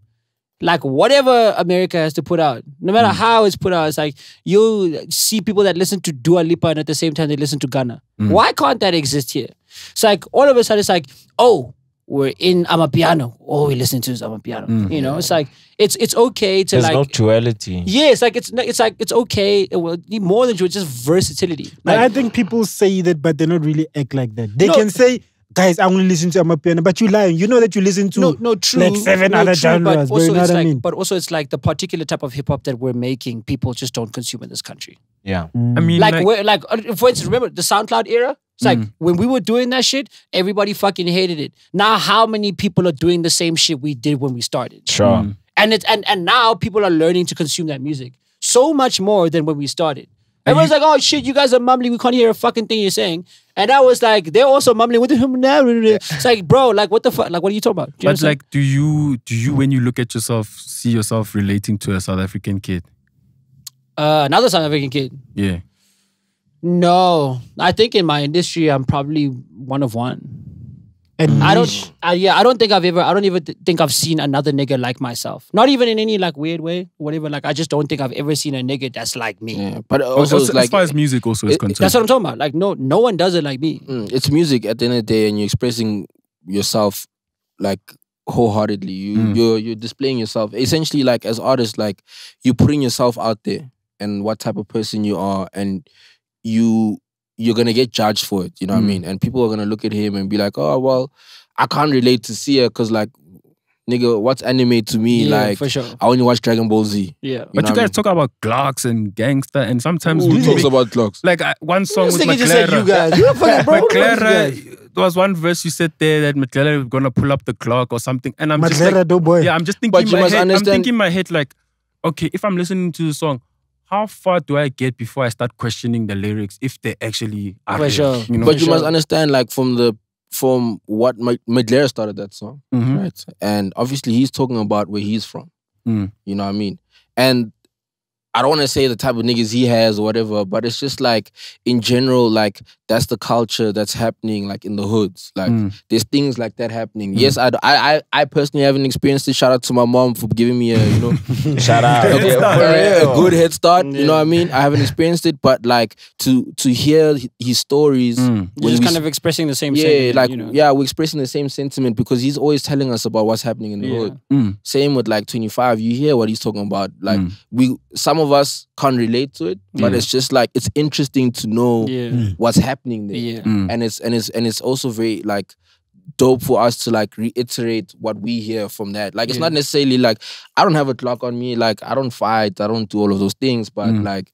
like whatever America has to put out, no matter how it's put out. It's like you see people that listen to Dua Lipa and at the same time they listen to Ghana. Why can't that exist here? It's like all of a sudden it's like, oh, we're in Amapiano. Oh, we listen to Amapiano. You know, it's like it's okay to There's like no duality. Yeah, it's okay. Well, more than just versatility. Like, I think people say that, but they don't really act like that. They can say, guys, I only listen to Amapiano, but you lying. You know that you listen to true, like 7 other genres. But you know what I mean? But also, it's like the particular type of hip hop that we're making, people just don't consume in this country. Yeah, I mean, like for instance, remember the SoundCloud era? It's like when we were doing that shit, everybody fucking hated it. Now, how many people are doing the same shit we did when we started? Sure. And now people are learning to consume that music so much more than when we started. Everyone's like, oh shit, you guys are mumbling, we can't hear a fucking thing you're saying. And I was like, they're also mumbling, what the hell? It's like, bro, like what the fuck? Like, what are you talking about? But like, do you when you look at yourself, see yourself relating to a South African kid? Another South African kid? Yeah. No. I think in my industry, I'm probably one of one. And I don't even think I've seen another nigga like myself. Not even in any like weird way, whatever. Like I just don't think I've ever seen a nigga that's like me. Yeah, but also as far as music also is concerned. That's what I'm talking about. Like no one does it like me. It's music at the end of the day, and you're expressing yourself like wholeheartedly. You're displaying yourself. Essentially, like as artists, like you're putting yourself out there and what type of person you are, and you're gonna get judged for it, you know what I mean? And people are gonna look at him and be like, oh well, I can't relate to Sia because like, nigga, what's anime to me? Yeah, like, for sure. I only watch Dragon Ball Z. Yeah, but you guys talk about Glocks and gangster, and sometimes who talks about Glocks? Like one song with just said you guys. You're fucking bro. There was one verse you said there that Maclera was gonna pull up the Glock or something, and I'm just like, boy. Yeah, I'm just thinking. But you must understand. I'm thinking in my head like, okay, if I'm listening to the song, how far do I get before I start questioning the lyrics if they actually are real? Sure. You know? But you must understand, like from what Maclera started that song, right? And obviously he's talking about where he's from. You know what I mean? And I don't want to say the type of niggas he has or whatever, but it's just like in general, like that's the culture that's happening like in the hoods. Like there's things like that happening. Yes, I personally haven't experienced it. Shout out to my mom for giving me a shout out a good head start. You know what I mean? I haven't experienced it, but like to hear his stories, we're just kind of expressing the same sentiment. Like we're expressing the same sentiment because he's always telling us about what's happening in the hood. Same with like 25. You hear what he's talking about. Like some of us can't relate to it, but it's just like it's interesting to know what's happening there, and it's also very like dope for us to like reiterate what we hear from that. Like it's not necessarily like I don't have a clock on me, like I don't fight, I don't do all of those things, but like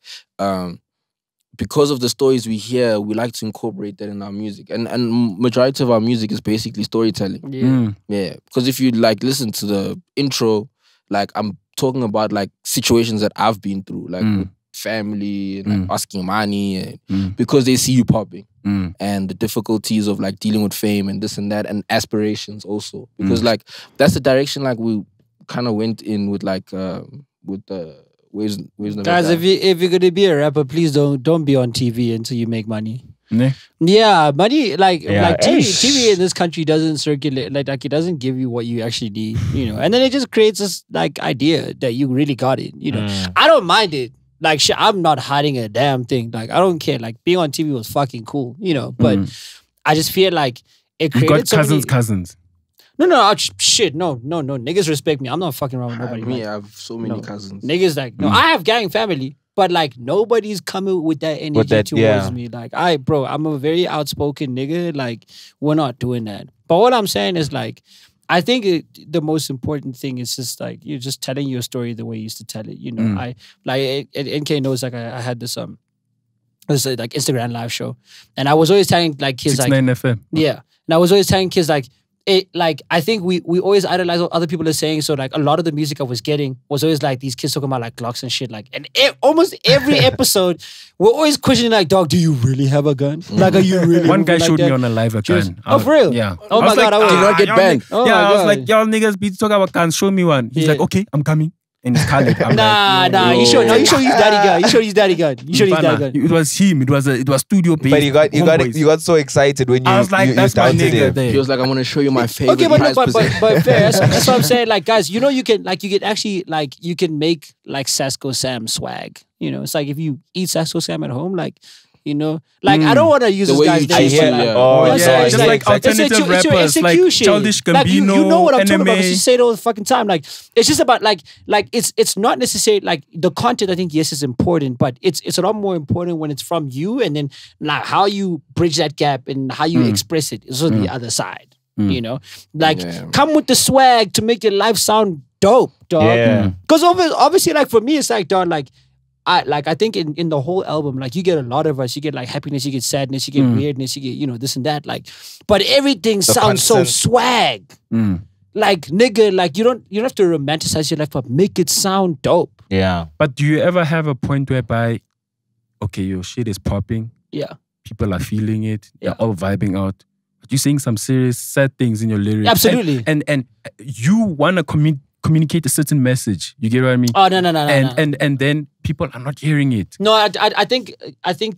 because of the stories we hear, we like to incorporate that in our music, and majority of our music is basically storytelling. Because if you like listen to the intro, like I'm talking about like situations that I've been through, like with family and like asking money, and because they see you popping, and the difficulties of like dealing with fame and this and that, and aspirations also, because like that's the direction like we kind of went in with like with the Waves guys. If you're gonna be a rapper, please don't be on TV until you make money. Yeah, money like TV in this country doesn't circulate, like it doesn't give you what you actually need, and then it just creates this like idea that you really got it, I don't mind it. like shit, I'm not hiding a damn thing. Like I don't care. Like being on TV was fucking cool, you know. But I just feel like it created. You got cousins. No, shit, no. Niggas respect me. I'm not fucking around with nobody. I have so many cousins. Niggas like I have gang family, but like nobody's coming with that energy towards me. Like I'm a very outspoken nigga. Like we're not doing that. But what I'm saying is like, I think the most important thing is just like you're just telling your story the way you used to tell it. You know, I like NK knows like I had this it was like Instagram live show, and I was always telling like kids 69 FM. Yeah, and I was always telling kids like. I think we always idolize what other people are saying. So like a lot of the music I was getting was always like these kids talking about like Glocks and shit. Like, and almost every episode, we're always questioning like, dog, do you really have a gun? Like, are you really? One guy showed me on a live a gun. Oh, for real? Yeah. Oh my God, I did not get banned. I was like, y'all niggas be talking about guns. Show me one. He's like, okay, I'm coming. And it's Khaled. Nah. You show his daddy gun. You showed his daddy gun. It was him. It was studio based. But you got so excited when you. I was like, that's my nigga. There. He was like, I want to show you my favorite. Okay, but fair. That's what I'm saying. Like, guys, you know, you can actually like you can make like Sasko Sam swag. You know, it's like if you eat Sasko Sam at home, like. You know, like I don't want to use this guy's name. Just like alternative rappers, like Childish Gambino, like you know what I'm talking about. NMA. You say it all the fucking time. Like it's just about like it's not necessarily like the content. I think yes is important, but it's a lot more important when it's from you, and then like how you bridge that gap and how you express it is on the other side. You know, like come with the swag to make your life sound dope, dog. Because obviously, like for me, it's like dog, like. I think in the whole album, like you get a lot of us, you get like happiness, you get sadness, you get weirdness, you get, you know, this and that. Like, but everything sounds so swag. Like, nigga, like you don't have to romanticize your life, but make it sound dope. Yeah. But do you ever have a point whereby, okay, your shit is popping. Yeah. People are feeling it. They're all vibing out. But you're saying some serious sad things in your lyrics. Absolutely. And you want to communicate a certain message. You get what I mean? Oh, no. And then people are not hearing it. No, I think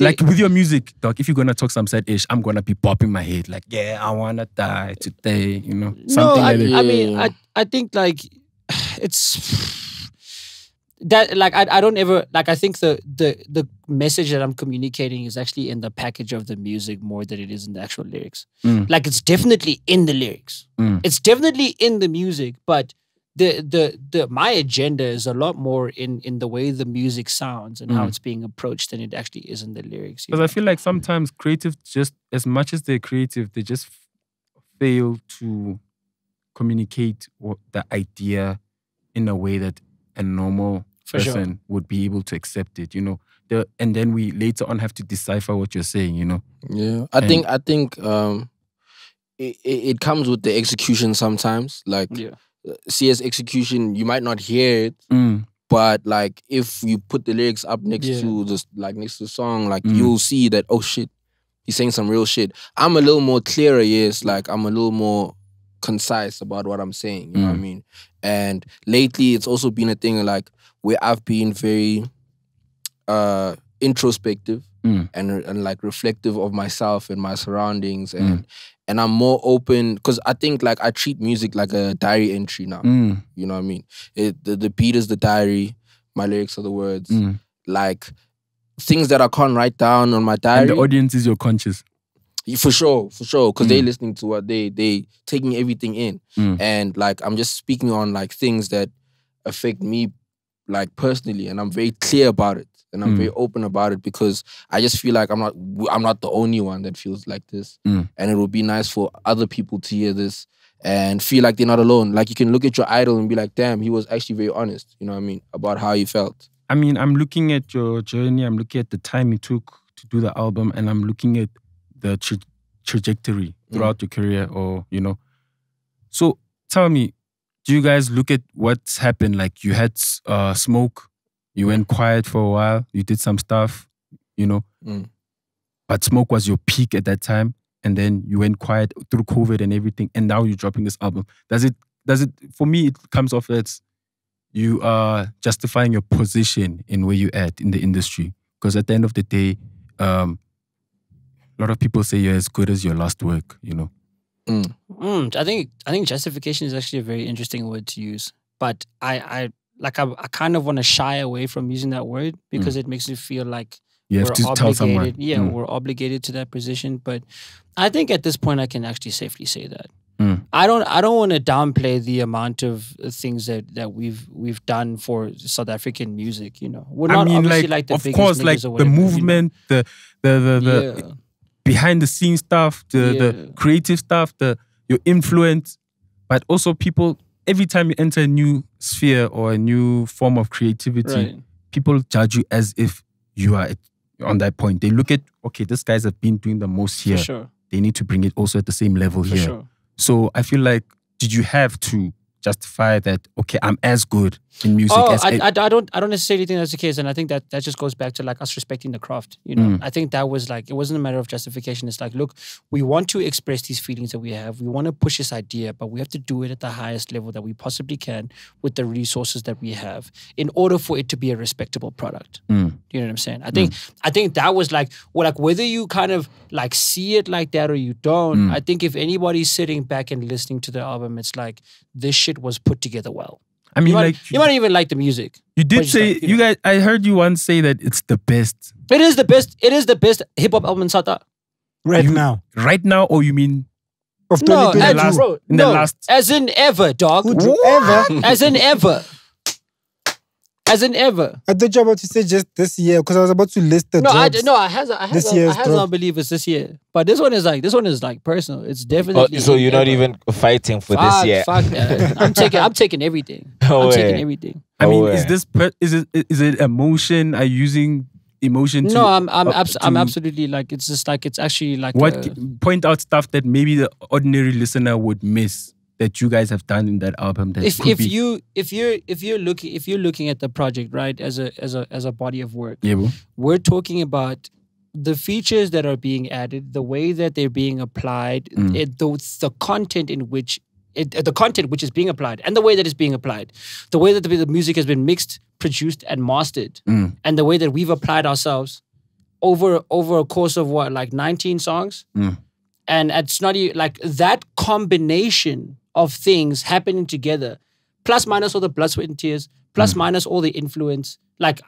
like with your music, dog, if you're gonna talk some sad ish, I'm gonna be popping my head like, yeah, I wanna die today, you know. Something like that. I mean, I think like it's that like I don't ever like I think the message that I'm communicating is actually in the package of the music more than it is in the actual lyrics. Like it's definitely in the lyrics. It's definitely in the music, but my agenda is a lot more in the way the music sounds and how it's being approached than it actually is in the lyrics. Because I feel like sometimes creative, just as much as they're creative, they just fail to communicate the idea in a way that a normal person would be able to accept it, you know. And then we later on have to decipher what you're saying, you know. Yeah, I think it comes with the execution sometimes, like. Yeah. CS execution, you might not hear it, but like if you put the lyrics up next to the song, like you'll see that, oh shit, he's saying some real shit. I'm a little more clearer, yes, like I'm a little more concise about what I'm saying, you know what I mean? And lately it's also been a thing like where I've been very introspective and like reflective of myself and my surroundings and I'm more open because I think like I treat music like a diary entry now. You know what I mean? The beat is the diary, my lyrics are the words. Like things that I can't write down on my diary. And the audience is your conscious. For sure. Because they listening to what they taking everything in. And like I'm just speaking on like things that affect me like personally, and I'm very clear about it. And I'm very open about it because I just feel like I'm not the only one that feels like this. And it would be nice for other people to hear this and feel like they're not alone. Like you can look at your idol and be like, damn, he was actually very honest, you know what I mean, about how he felt. I mean, I'm looking at your journey, I'm looking at the time it took to do the album, and I'm looking at the trajectory throughout your career, or, you know. So tell me, do you guys look at what's happened? Like you had Smoke, you went quiet for a while, you did some stuff, you know. But Smoke was your peak at that time, and then you went quiet through COVID and everything, and now you're dropping this album. Does it, for me, it comes off as you are justifying your position in where you're at in the industry. Because at the end of the day, a lot of people say you're as good as your last work, you know. I think justification is actually a very interesting word to use. But I like I kind of want to shy away from using that word because it makes me feel like you have to tell someone. Yeah, we're obligated to that position. But I think at this point I can actually safely say that. I don't want to downplay the amount of things that we've done for South African music. You know, we're not obviously like the biggest niggas like or whatever, the movement, the behind the scenes stuff, the creative stuff, your influence, but also people. Every time you enter a new sphere or a new form of creativity, people judge you as if you are on that point. They look at, okay, these guys have been doing the most here. For sure. They need to bring it also at the same level here. Sure. So I feel like, did you have to justify that, okay, I'm as good in music as... I don't necessarily think that's the case. And I think that just goes back to like us respecting the craft. You know, I think that was like, it wasn't a matter of justification. It's like, look, we want to express these feelings that we have. We want to push this idea, but we have to do it at the highest level that we possibly can with the resources that we have in order for it to be a respectable product. You know what I'm saying? I think that was like, whether you kind of like see it like that or you don't, I think if anybody's sitting back and listening to the album, it's like, this shit was put together well. I mean, you might even like the music. You did say, you guys, I heard you once say that it's the best. It is the best. It is the best hip-hop album in South Africa. Right now. Right now, or you mean... Of 2022? No, as in ever, dog. Ever? As in ever. As in ever. I thought you were about to say just this year because I was about to list the drops. I don't believe it's this year. But this one is like personal. It's definitely. So you're not even fighting for this year. Fuck that. I'm taking everything. I'm taking everything. I mean, is it emotion? Are you using emotion? No, I'm absolutely like, it's just like, it's actually like. Point out stuff that maybe the ordinary listener would miss that you guys have done in that album. That if you're looking at the project, right, as a body of work, we're talking about the features that are being added, the way that they're being applied, the content in which the content which is being applied, and the way that it's being applied, the way that the music has been mixed, produced, and mastered, and the way that we've applied ourselves over a course of 19 songs, and it's not like that combination of things happening together, plus minus all the blood, sweat, and tears, plus minus all the influence, like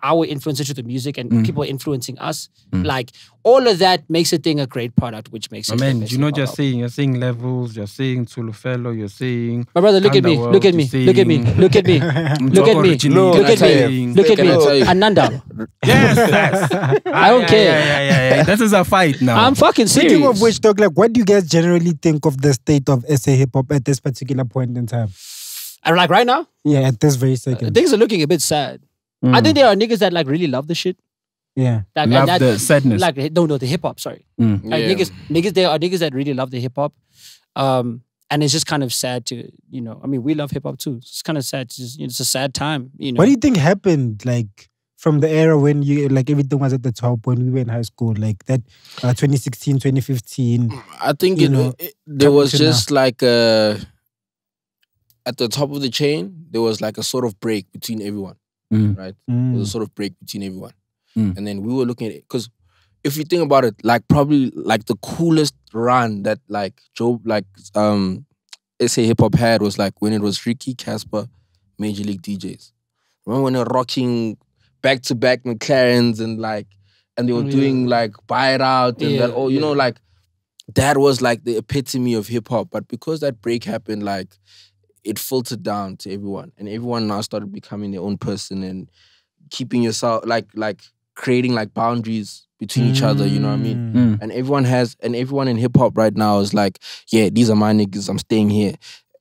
our influence into the music and people influencing us, like all of that makes a thing a great product, which makes it. Man, you know what you're saying? You're saying levels, you're saying Tulufelo, you're saying. My brother, look at me, look at me, look at me, look at me, look at me, look at me, look at me, Ananda. Yes, I don't care. Yeah. This is a fight now. I'm fucking serious. Speaking of which, dog, like, what do you guys generally think of the state of SA hip hop at this particular point in time? Like right now? Yeah, at this very second. Things are looking a bit sad. I think there are niggas that like really love the shit. Yeah. Love the sadness. Like, no, the hip hop, sorry. Like there are niggas that really love the hip hop. And it's just kind of sad to, you know, I mean, we love hip hop too. It's kind of sad to just, it's a sad time, you know. What do you think happened, like, from the era when you, like, everything was at the top when we were in high school, like that 2016, 2015? I think there was just like at the top of the chain, there was like a sort of break between everyone, right? There was a sort of break between everyone. And then we were looking at it, because if you think about it, like probably like the coolest run that like SA Hip Hop had was like when it was Riky, Casper, Major League DJs. Remember when they were rocking back-to-back McLarens and they were doing like Buy It Out and that, you know, like that was like the epitome of hip hop. But because that break happened, like it filtered down to everyone, and everyone now started becoming their own person and keeping yourself like creating like boundaries between each other, you know what I mean? And everyone in hip hop right now is like, yeah, these are my niggas, I'm staying here.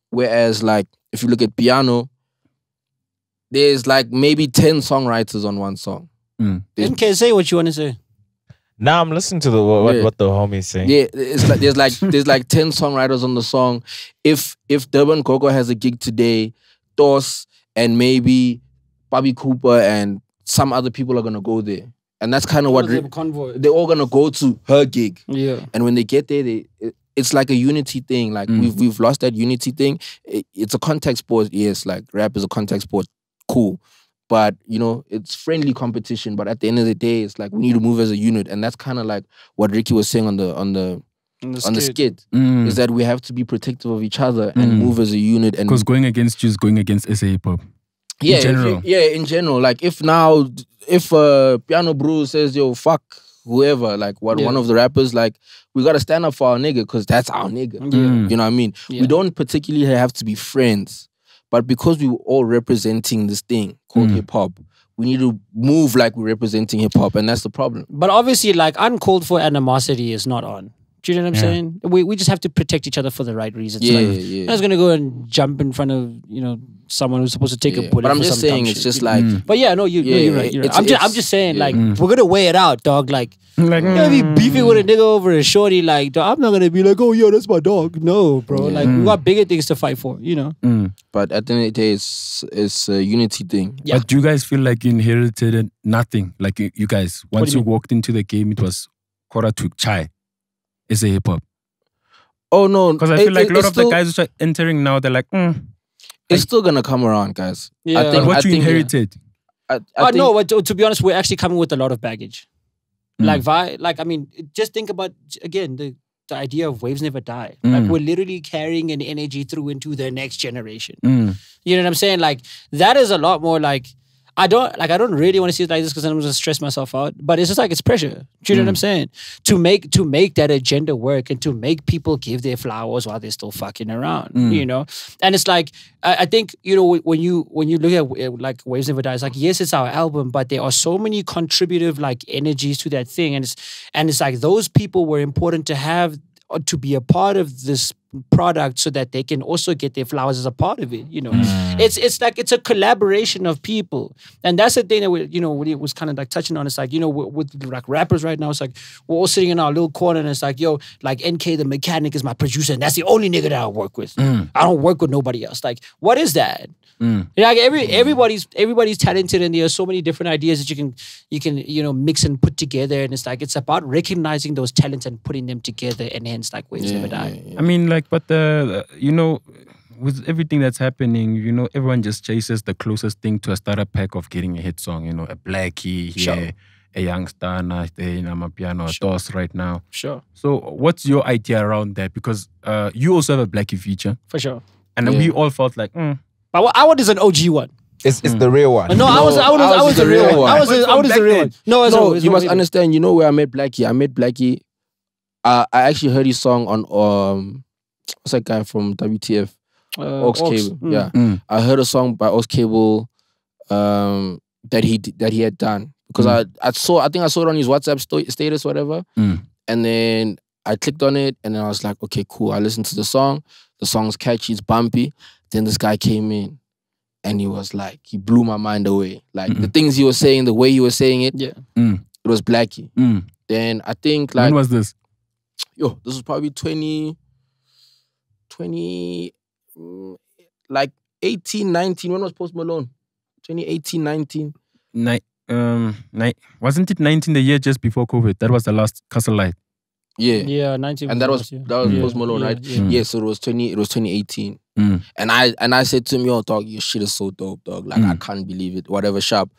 Whereas like if you look at piano, there's like maybe 10 songwriters on one song. Okay, say what you want to say. Now I'm listening to what the homie's saying. Yeah, it's like there's like 10 songwriters on the song. If Durban Coco has a gig today, Tos and maybe Bobby Cooper and some other people are gonna go there, and that's kind of what they're all gonna go to her gig. Yeah, and when they get there, it's like a unity thing. Like we've lost that unity thing. It's a contact sport. Yes, like rap is a contact sport. Cool. But, you know, it's friendly competition. But at the end of the day, it's like we need to move as a unit. And that's kind of like what Riky was saying on the skit. Is that we have to be protective of each other and move as a unit. And because going against you is going against SA Hip Hop. Yeah, in general. In general. Like if Piano Brew says, yo, fuck whoever, like one of the rappers, like we gotta stand up for our nigga because that's our nigga. You know what I mean? We don't particularly have to be friends, but because we were all representing this thing called hip hop, we need to move like we're representing hip hop, and that's the problem. But obviously, like uncalled for animosity is not on. Do you know what I'm saying? We just have to protect each other for the right reasons. I'm not gonna go and jump in front of someone who's supposed to take a bullet. But I'm just saying, it's just like. But you're right. You're right. I'm just saying, like we're gonna weigh it out, dog. Like you're gonna be beefing with a nigga over a shorty. Like dog, I'm not gonna be like, oh yeah, that's my dog. No, bro. Like we got bigger things to fight for. You know. But at the end of the day, it's a unity thing. Yeah. But do you guys feel like you inherited nothing? Like you guys, once you walked into the game, it was Kora to Chai. It's a hip hop. Oh no, because I feel like a lot of the guys which are entering now, they're like, it's still gonna come around, guys. Yeah. I think, but what you inherited? No, but to be honest, we're actually coming with a lot of baggage. I mean, just think about again the idea of waves never die. Like we're literally carrying an energy through into the next generation. You know what I'm saying? Like that is a lot more like. I don't really want to see it like this because I'm going to stress myself out. But it's just like it's pressure. Do you know what I'm saying? To make that agenda work and to make people give their flowers while they're still fucking around. You know, and it's like I think when you look at like Waves Never Die, it's like yes, it's our album, but there are so many contributive like energies to that thing, and it's like those people were important to have to be a part of this product so that they can also get their flowers as a part of it, you know. It's like it's a collaboration of people, and that's the thing that we was kind of like touching on. It's like with like rappers right now, it's like we're all sitting in our little corner, and it's like like NK the mechanic is my producer, and that's the only nigga that I work with. I don't work with nobody else. Like what is that? Like everybody's talented, and there are so many different ideas that you can mix and put together, and it's like it's about recognizing those talents and putting them together, and hence like Waves Never Die. I mean, like, but with everything that's happening, everyone just chases the closest thing to a starter pack of getting a hit song. A Blackie here, a Youngster, in Amapiano, a Toss right now. Sure. So what's your idea around that? Because you also have a Blackie feature. For sure. And we all felt like, But I want is an OG one. It's the real one. No, I was the real one. I was the real one. No, you must understand. Where I met Blackie? I met Blackie. I actually heard his song on what's that guy from WTF? Aux Cable. Yeah, I heard a song by Aux Cable that he had done because I think I saw it on his WhatsApp status, whatever. And then I clicked on it, and then I was like, okay, cool. I listened to the song. The song's catchy, it's bumpy. Then this guy came in, and he was like, he blew my mind away. Like the things he was saying, the way he was saying it, it was Blackie. Then I think like, when was this? This was probably 20 like 18, 19. When was Post Malone? 2018, 19. Wasn't it 19 the year just before COVID? That was the last Castle Light. Yeah, 19. And that was Post Malone, right? Yeah, so it was 2018. And I said to him, yo, dog, your shit is so dope, dog. Like I can't believe it. Whatever, sharp.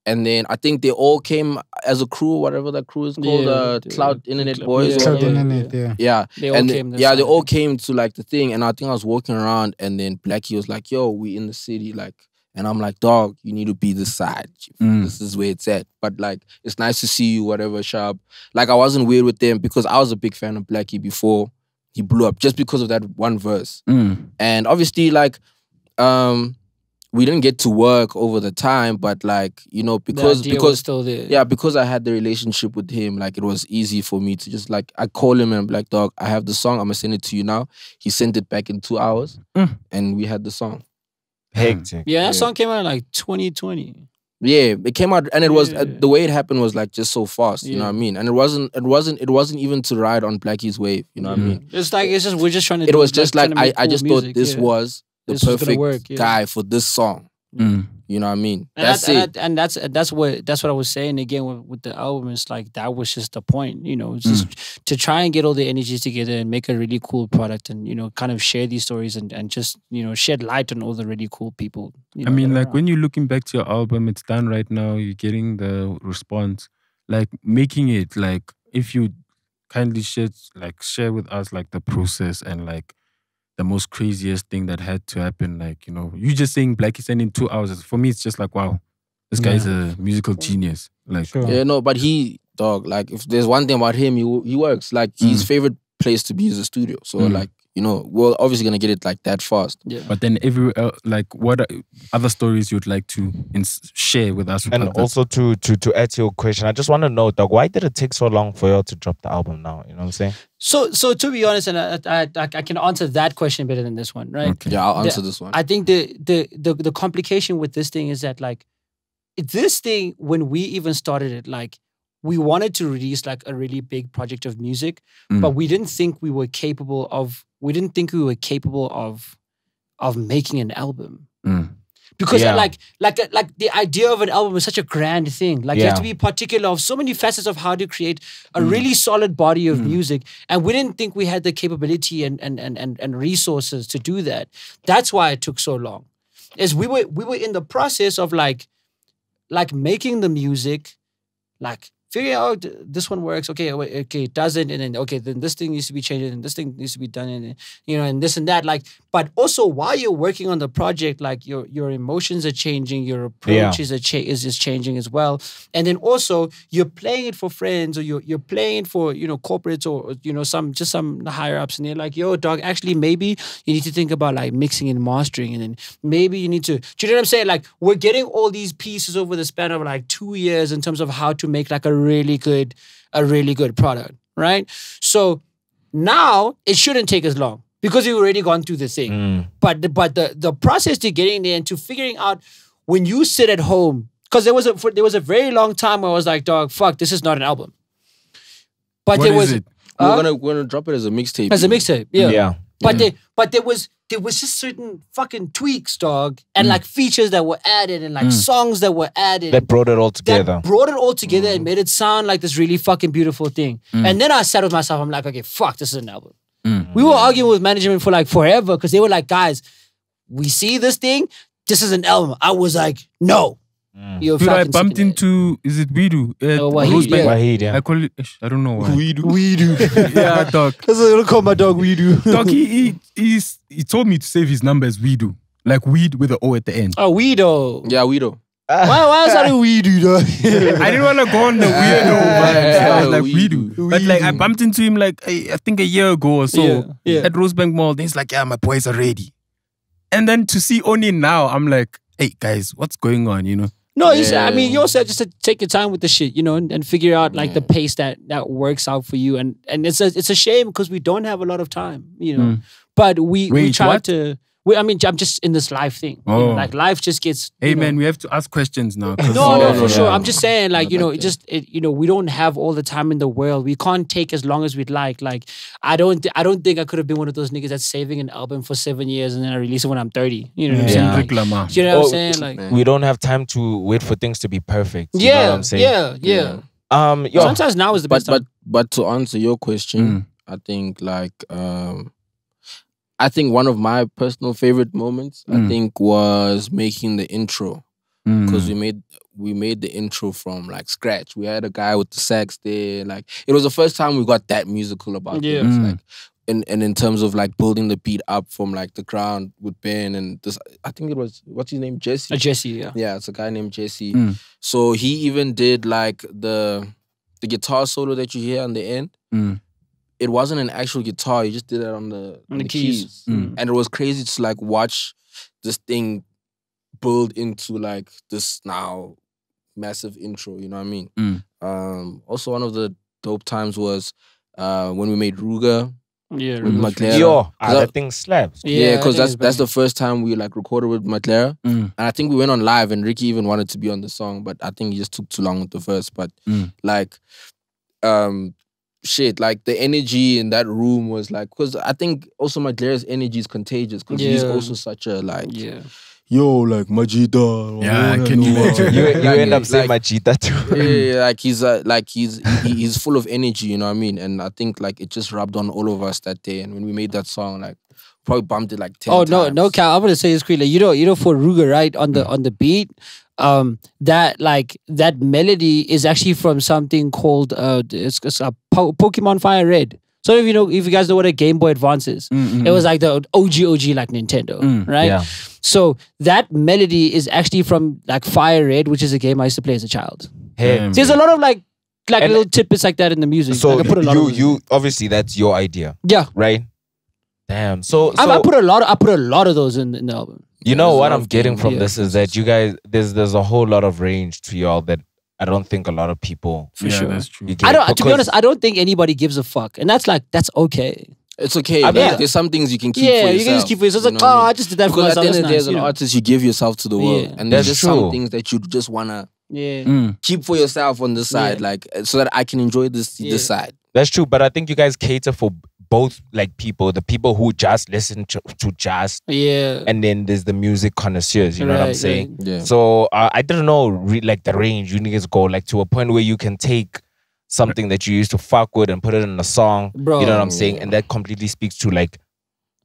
And then I think they all came as a crew, whatever that crew is called, Cloud Internet Boys. Cloud Internet, yeah. They all came to like the thing, and I think I was walking around, and then Blackie was like, "Yo, we in the city," like, and I'm like, "Dog, you need to be this side. This is where it's at." But like, it's nice to see you, whatever, sharp. Like, I wasn't weird with them because I was a big fan of Blackie before he blew up, just because of that one verse. And obviously, like, we didn't get to work over the time, but like, because still there. Yeah, because I had the relationship with him, like it was easy for me to just like, I call him and I'm like, dog, I have the song, I'm gonna send it to you now. He sent it back in 2 hours and we had the song. Hectic. Yeah, that song came out in like 2020. Yeah, it came out and it was the way it happened was like just so fast, you know what I mean? And it wasn't even to ride on Blackie's wave, you know what I mean? We're just trying to. It was just like I just music, thought this was the perfect guy for this song. You know what I mean? That's what I was saying again with the album. It's like that was just the point, it's just to try and get all the energies together and make a really cool product and kind of share these stories and just shed light on all the really cool people. I mean, like when you're looking back to your album, it's done right now. You're getting the response, like making it like if you kindly share with us like the process and like the most craziest thing that had to happen? Like, you know, you just saying Blvck is in 2 hours. For me, it's just like, wow, this guy is a musical genius. Like, yeah, no, but dog, like, if there's one thing about him, he works. Like, his favorite place to be is the studio. So, like, you know, we're obviously gonna get it like that fast. Yeah. But then like, what other stories you'd like to share with us? And also to add to your question, I just want to know, dog, why did it take so long for y'all to drop the album now? You know what I'm saying? So to be honest, and I can answer that question better than this one, right? Okay. Yeah, I'll answer this one. I think the complication with this thing is that, like, this thing, when we even started it, like, we wanted to release like a really big project of music, but we didn't think we were capable of making an album. Because like the idea of an album is such a grand thing. Like, you have to be particular of so many facets of how to create a really solid body of music. And we didn't think we had the capability and resources to do that. That's why it took so long. Is we were in the process of like making the music, like figuring out this one works, okay, it doesn't, and then okay, then this thing needs to be changed, and this thing needs to be done, and you know, and this and that. Like, but also while you're working on the project, like your emotions are changing, your approach is changing as well, and then also you're playing it for friends, or you're playing it for, you know, corporates, or, you know, some higher ups, and they're like, yo, dog, actually maybe you need to think about like mixing and mastering, and then maybe you need to, do you know what I'm saying? Like, we're getting all these pieces over the span of like 2 years in terms of how to make like a really good product, right? So now it shouldn't take as long because we've already gone through the thing. But the process to getting there and to figuring out when you sit at home, because there was a very long time where I was like, dog, fuck, this is not an album. But what there was it? We're gonna drop it as a mixtape. As a mixtape, yeah. But there was just certain fucking tweaks, dog, and like features that were added, and like songs that were added that brought it all together. And made it sound like this really fucking beautiful thing. And then I sat with myself, I'm like, okay, fuck, this is an album. We were arguing with management for like forever because they were like, guys, we see this thing, this is an album. I was like, no. Dude, I bumped into, is it Weedu? Wahid, yeah. I call it, I don't know why. Weedu. Yeah, dog. That's what I call my dog, Weedu. Dog, he told me to save his number as Weedu. Like weed with an O at the end. Oh, Weedo. Yeah, Weedo. Why is that a Weedu, dog? I didn't want to go on the weirdo vibe. I was like, Weedu. But like, I bumped into him like, I think a year ago or so at Rosebank Mall. Then he's like, yeah, my boys are ready. And then to see Oni now, I'm like, hey, guys, what's going on, you know? No, I mean, you also have just to take your time with the shit, you know, and figure out like the pace that works out for you. And it's a shame because we don't have a lot of time, you know. But we try to. I'm just in this life thing. You know, like life just gets. Hey man, we have to ask questions now. No, for sure. I'm just saying, like, you know, we don't have all the time in the world. We can't take as long as we'd like. Like, I don't think I could have been one of those niggas that's saving an album for 7 years and then I release it when I'm 30. You know what I'm saying? Like, you know what I'm saying? Like, we don't have time to wait for things to be perfect. You know what I'm saying? Yeah. Sometimes now is the best time. But to answer your question, I think like I think one of my personal favorite moments, I think, was making the intro. Because we made the intro from like scratch. We had a guy with the sax there. Like, it was the first time we got that musical about things. Like, and in terms of like building the beat up from like the ground with Ben and this, I think it was, what's his name? Jesse. Jesse, yeah. Yeah, it's a guy named Jesse. So he even did like the guitar solo that you hear on the end. It wasn't an actual guitar. He just did it on the keys. And it was crazy to like watch this thing build into like this now massive intro, you know what I mean? Also, one of the dope times was when we made Ruga with Maclera. That thing slaps. Yeah, because that's the first time we like recorded with Maclera. And I think we went on live and Riky even wanted to be on the song, but I think he just took too long with the verse. But like, shit, like the energy in that room was like, because I think also Maclera's energy is contagious because he's also such a like, yo, like Majida. Yeah, can you imagine? You end up saying Majida too. Yeah, like he's full of energy, you know what I mean? And I think like it just rubbed on all of us that day. And when we made that song, like probably bumped it like 10 times. No, Cal, I'm gonna say this quickly. You know, for Ruga, right, on the beat, that melody is actually from something called it's a Pokemon Fire Red. So if you guys know what a Game Boy Advance is, it was like the OG like Nintendo, right? Yeah. So that melody is actually from like Fire Red, which is a game I used to play as a child. Hey, so there's a lot of like little tidbits like that in the music. So like I put a lot you obviously that's your idea. Yeah. Right? Damn. So I put a lot of those in the album. You know what I'm getting from this is that you guys there's a whole lot of range to y'all that I don't think a lot of people. For sure. That's true. To be honest, I don't think anybody gives a fuck. And that's okay. It's okay. I mean, there's some things you can keep for yourself. Yeah, you can just keep for yourself. It's like, I just did that for myself. Because at the end of the day, as an artist, you give yourself to the world. And there's just some things that you just want to keep for yourself on this side, like so that I can enjoy this side. That's true. But I think you guys cater for both like people, the people who just listen to jazz, and then there's the music connoisseurs. You know what I'm saying? Yeah. So I didn't know like the range you niggas go like to a point where you can take something that you used to fuck with and put it in a song. Bro, you know what I'm saying? And that completely speaks to like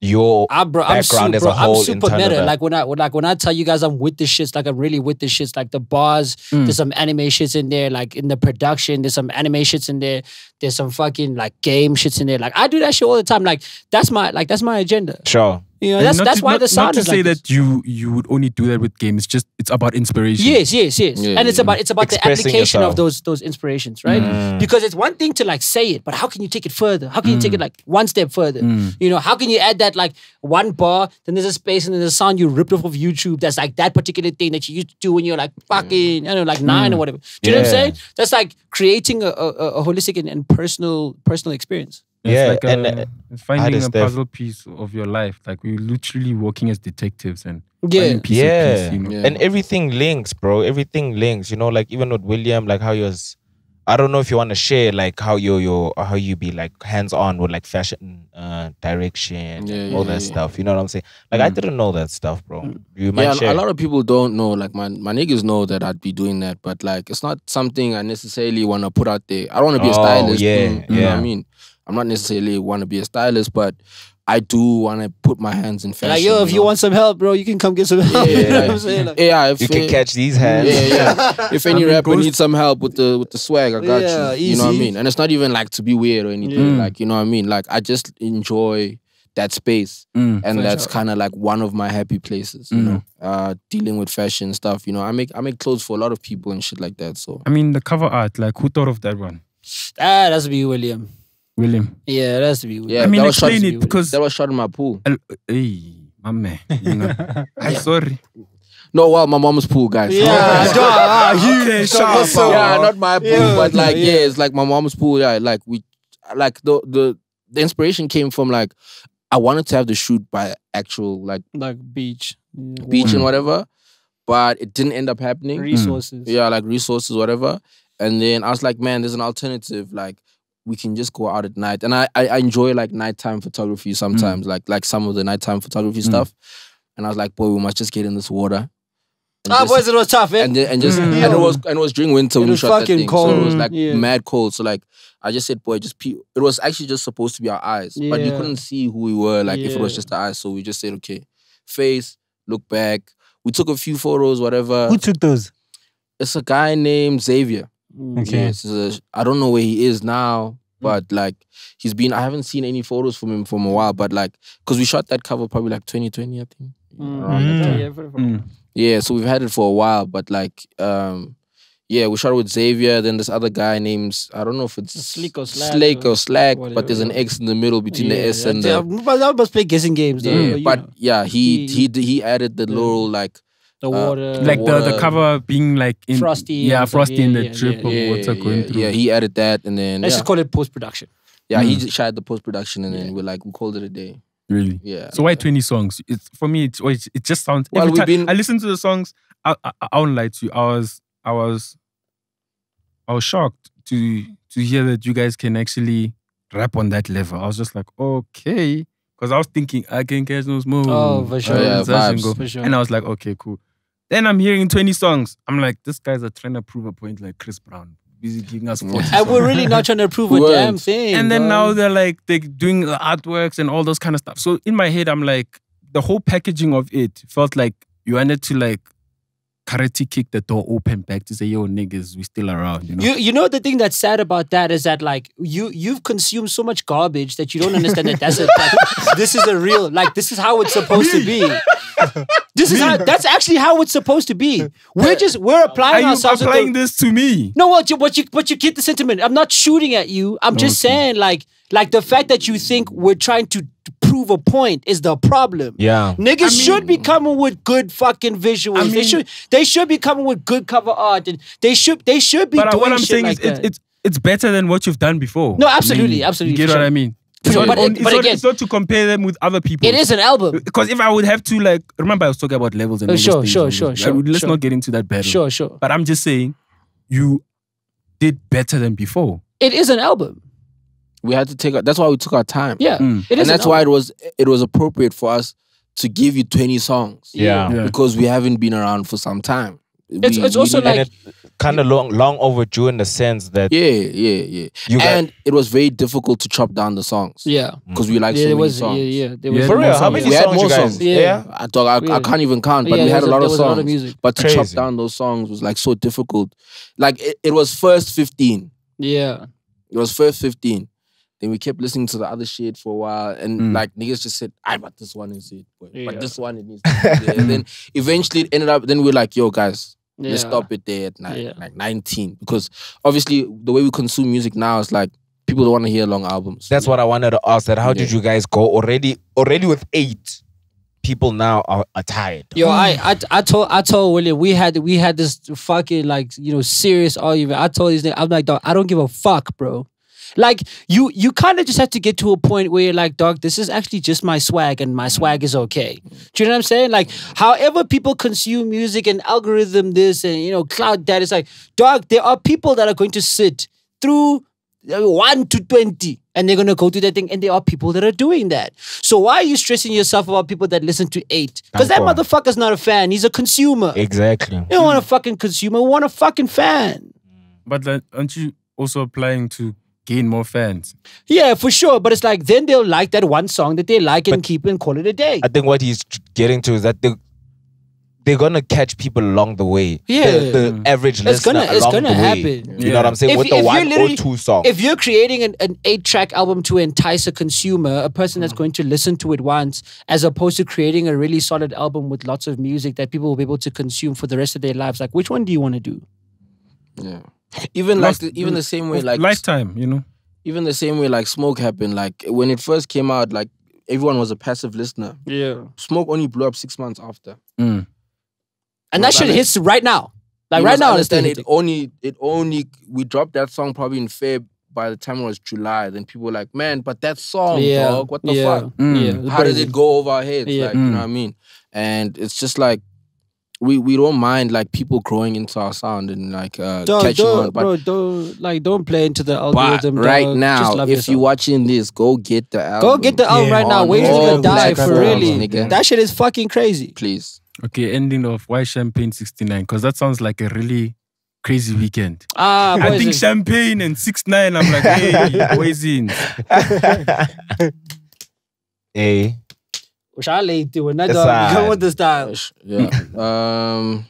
your background as a whole. I'm super meta. Like when I tell you guys I'm with the shits, like I'm really with the shits. Like the bars, there's some anime shits in there. Like in the production, there's some anime shits in there. There's some fucking like game shits in there. Like I do that shit all the time. Like that's my agenda. Sure. You know, that's why the sound is like not to say that you would only do that with games. It's about inspiration. Yes. And it's about the application of those inspirations, right? Because it's one thing to like say it, but how can you take it further? How can you take it like one step further? You know, how can you add that like one bar, then there's a space and then there's a sound you ripped off of YouTube that's like that particular thing that you used to do when you're like fucking, I don't know, like 9 or whatever. Do you know what I'm saying? That's like creating a holistic and personal experience. It's like finding a puzzle piece of your life. Like we're literally working as detectives and finding piece of piece, you know? And everything links, bro. Everything links. You know, like even with William, like how he was. I don't know if you want to share like how you be like hands on with like fashion direction and all that stuff. You know what I'm saying? Like I didn't know that stuff, bro. You might share. A lot of people don't know. Like my niggas know that I'd be doing that, but like it's not something I necessarily want to put out there. I don't want to be a stylist. You know what I mean? I'm not necessarily want to be a stylist, but I do want to put my hands in fashion. Like, yo, if you want some help, bro, you can come get some help. Yeah, you know what I'm saying? Like, if you can catch these hands. If any rapper needs some help with the swag, I got you. Easy. You know what I mean? And it's not even like to be weird or anything. Like, you know what I mean? Like, I just enjoy that space. And that's kind of like one of my happy places, you know? Dealing with fashion stuff, you know? I make clothes for a lot of people and shit like that, so. I mean, the cover art, like, who thought of that one? That's be William. Yeah, that's to be William. Yeah, I mean, explain it because that was shot in my pool. Hey, my man. You know? I'm sorry. No, well, my mom's pool, guys. Yeah, not my pool, but like, it's like my mom's pool. Yeah, like the inspiration came from like I wanted to have the shoot by actual like beach, and whatever, but it didn't end up happening. Resources, like resources, whatever. And then I was like, man, there's an alternative. Like we can just go out at night, and I enjoy like nighttime photography sometimes, like some of the nighttime photography stuff. And I was like, boy, we must just get in this water. Boys, it was tough, eh? And it was during winter when we shot that thing, cold. so it was like mad cold. So like I just said, boy, just pee. It was actually just supposed to be our eyes, but you couldn't see who we were. Like if it was just the eyes, so we just said, okay, face, look back. We took a few photos, whatever. Who took those? It's a guy named Xavier. Okay. I don't know where he is now, but like I haven't seen any photos from him from a while, but like, cause we shot that cover probably like 2020, I think. Yeah, so we've had it for a while, but like, we shot it with Xavier, then this other guy named, I don't know if it's Slick or Slack, but there's an X in the middle between the S and the... But I must play guessing games though. He added the little like... The water. Like the cover being like in... Frosty. Yeah, frosty in the drip of water going through. Yeah, he added that and then... Let's just call it post-production. Yeah, he just shot the post-production and then we called it a day. Really? Yeah. So why 20 songs? For me, it just sounds... Well, I listen to the songs, I won't lie to you. I was shocked to hear that you guys can actually rap on that level. I was just like, okay. Because I was thinking, I can catch no smoke. Oh, for sure. Vibes. For sure. And I was like, okay, cool. Then I'm hearing 20 songs. I'm like, these guys are trying to prove a point like Chris Brown. Busy giving us 40 And we're really not trying to prove a damn thing. And then now they're doing the artworks and all those kind of stuff. So in my head, I'm like, the whole packaging of it felt like you wanted to like Karate kick the door open back to say, yo, niggas, we still around. You know? You know the thing that's sad about that is that like you've consumed so much garbage that you don't understand that that's this is a real, like, this is how it's supposed to be. That's actually how it's supposed to be. We're applying ourselves. Are you applying this to me? No, what you get the sentiment. I'm not shooting at you. I'm just saying like the fact that you think we're trying to prove a point is the problem. Yeah. Niggas should be coming with good fucking visuals. They should be coming with good cover art, and they should be doing what I'm shit saying like is that. it's better than what you've done before. No, absolutely. You get what I mean? It's not to compare them with other people. It is an album. Because if I would have to, like, remember I was talking about levels and let's not get into that battle. Sure. But I'm just saying, you did better than before. It is an album. We had to that's why we took our time. Yeah. It is, and that's why it was appropriate for us to give you 20 songs. Yeah. Because we haven't been around for some time. It's also like kind of long overdue in the sense that and it was very difficult to chop down the songs. Yeah, because we like so many songs. For real, how many songs you guys? Yeah, I can't even count, but we had a lot of songs. But to chop down those songs was like so difficult. Like it was first 15. Yeah, it was first 15. Then we kept listening to the other shit for a while, and like niggas just said, but this one is it. But this one it needs to be there. And then eventually it ended up, then we're like, yo guys, let's stop it there at like 19. Because obviously the way we consume music now is like, people don't want to hear long albums. That's what I wanted to ask, that how did you guys go already with 8? People now are tired. Yo, I told William we had this fucking like, serious argument. I told these niggas, I'm like, dog, I don't give a fuck, bro. Like, you kind of just have to get to a point where you're like, dog, this is actually just my swag and my swag is okay. Do you know what I'm saying? Like, however people consume music and algorithm this and, cloud that, it's like, dog, there are people that are going to sit through 1 to 20 and they're going to go to that thing, and there are people that are doing that. So why are you stressing yourself about people that listen to 8? Because that motherfucker's not a fan. He's a consumer. Exactly. You don't want a fucking consumer. We want a fucking fan. But aren't you also applying to gain more fans? Yeah, for sure. But it's like, then they'll like that one song that they like and keep it and call it a day. I think what he's getting to is that they're gonna catch people along the way. Yeah, the average listener it's gonna the happen. Way. You know what I'm saying? With the 1 or 2 songs. If you're creating an 8-track album to entice a consumer, a person that's going to listen to it once, as opposed to creating a really solid album with lots of music that people will be able to consume for the rest of their lives, like, which one do you want to do? Yeah. Even the same way, like Lifetime, even the same way like Smoke happened. Like when it first came out, like everyone was a passive listener. Yeah. Smoke only blew up 6 months after. And that shit hits right now. Like right now, understand it only we dropped that song probably in Feb. By the time it was July, then people were like, man, but that song, dog, what the fuck? Yeah. How did it go over our heads? Like, you know what I mean? And it's just like, we don't mind like people growing into our sound and like catching on. But don't play into the algorithm. But right now, if you're watching this, go get the album. Go get the album right now. Wait till you die for really. Nigga. That shit is fucking crazy. Please. Okay, ending of why Champagne69? Because that sounds like a really crazy weekend. I think Champagne and 69. I'm like, hey, boys in. Hey. Go with the style. Yeah.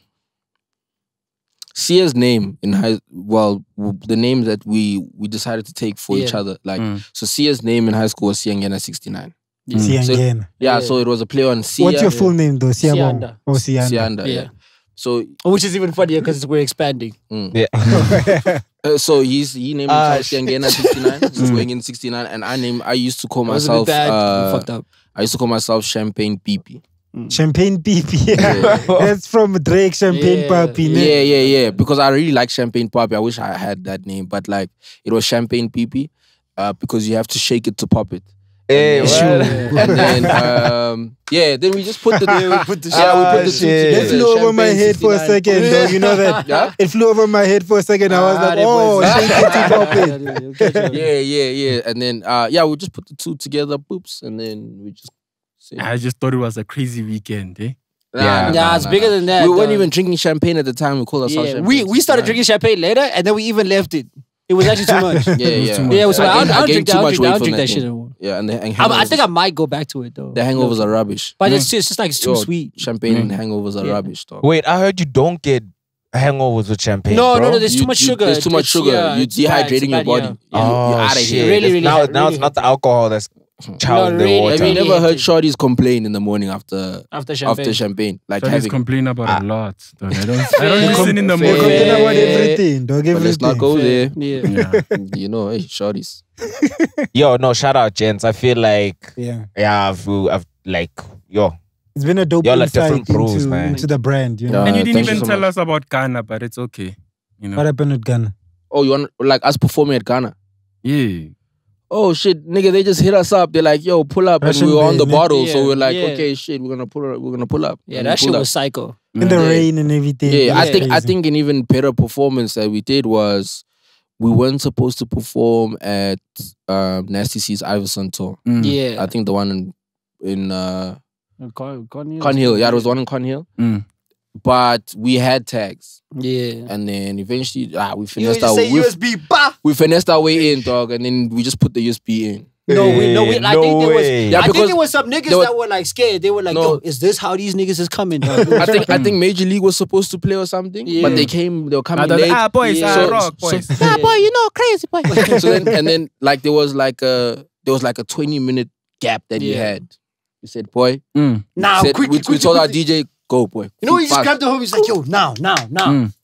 Sia's name in the name that we decided to take for each other. Like, so Sia's name in high school was Siangena69. So it was a play on Sia. What's your full name though? Sianda. Oh, Sianda. Yeah. So, which is even funnier because we're expanding. Yeah. So he named himself Nkhaotic 69. Going in 69, and I used to call myself. Fucked up. I used to call myself Champagne Pipi. Champagne Pipi. That's from Drake. Champagne Papi. Yeah. Because I really like Champagne Papi. I wish I had that name, but like it was Champagne Pipi, because you have to shake it to pop it. Hey, and then then we just put the we put the two together. It flew over my head for a second, though. You know that? Yeah? It flew over my head for a second. I was like, shake it to pop it. Yeah. And then we just put the two together, boops, and then we just I just thought it was a crazy weekend, eh? It's bigger than that. We weren't even drinking champagne at the time. We called ourselves champagne. We started drinking champagne later, and then we even left it. It was actually too much. Yeah. So I don't drink that shit anymore. Yeah, and I think I might go back to it though. The hangovers are rubbish. But it's just like it's too sweet. Champagne and hangovers are rubbish, dog. Wait, I heard you don't get hangovers with champagne. No, bro. there's too much sugar. There's too much sugar. You're dehydrating your body. You're out of here. Really, now it's not the alcohol that's chowing the water. Have you never heard shorties complain in the morning after champagne? Like shorties complain about a lot. Dog. I don't listen in the morning. Complain about everything, dog. Everything. Let's not go there. Yeah. You know, hey, shorties. Yo, no, shout out, gents. I feel like I've like, it's been a dope insight into the brand, you know. And you didn't even tell us about Ghana, but it's okay. You know. What happened with Ghana? Oh, you want like us performing at Ghana? Yeah. Oh shit, nigga, they just hit us up. They're like, yo, pull up. And we were on the bottle. So we're like, okay, shit, we're gonna pull up. Yeah, that shit was psycho. In the rain and everything. Yeah, I think an even better performance that we did was we weren't supposed to perform at Nasty C's Iverson tour. Yeah. I think the one in Con Hill. Yeah, it was the one in Con Hill. But we had tags. Yeah. And then eventually we finessed we finessed our way in, dog, and then we just put the USB in. I think there was some niggas that were like scared. They were like, yo, is this how these niggas is coming, dog? I think Major League was supposed to play or something. But they were coming late. Boys, rock, boys. Boy, you know, crazy boy. So then like there was like a 20-minute gap that he had. He said, boy. Now, we told our DJ, go, boy. You know, he just grabbed the home. He's like, yo, now.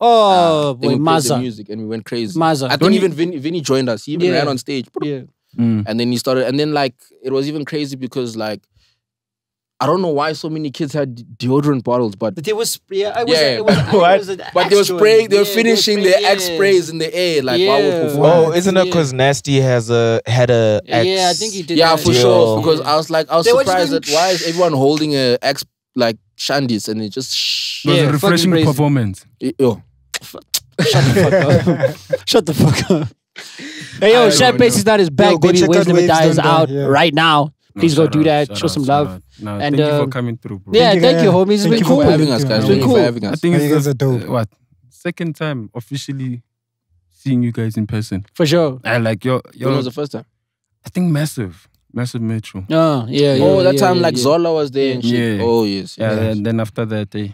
Oh, boy, Mazza. The music and we went crazy. Mazza. I think even Vinny joined us. He even ran on stage. Yeah. And then he started, and then like, it was even crazy because like, I don't know why so many kids had deodorant bottles, but they were but they were spraying, they were finishing their X sprays in the air, like while we're performing. Oh, isn't it because Nasty had a X? Yeah, I think he did. Yeah, for sure. Because I was surprised that why is everyone holding a X like shandies and it just it was a refreshing performance. Shut the fuck up. Hey yo, Champagne69 is back, baby. Waves Never Die is out right now. Please go do that. Show some love. Thank you for coming through, bro. Yeah, thank you, homies. It's been cool. Thank you for having us, guys. It's been cool. I think it's what? Second time officially seeing you guys in person. For sure. When was the first time? I think Massive Metro. Oh, yeah. Oh, that time like Zola was there and shit. Yeah. Oh, yes. Yeah, and then after that, you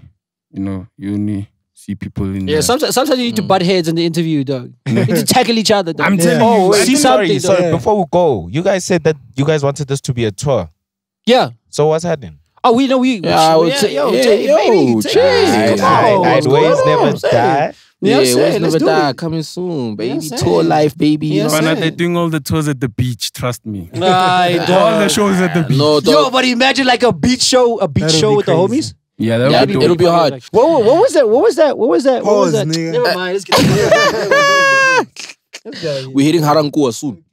only see people in there. Sometimes you need to butt heads in the interview, dog. You need to tackle each other, dog. I'm telling you. Sorry, before we go, you guys said that you guys wanted this to be a tour. Yeah. So what's happening? Oh, we know we. Yo, Waves Never Die. Waves Never Die coming soon, baby. Tour life, baby. They're doing all the tours at the beach. Trust me. All the shows at the beach. Yo, but imagine like a beach show with the homies. Yeah, it'll be hard. What was that? Pause, nigga. Never mind. Let's get We're hitting Harankua soon.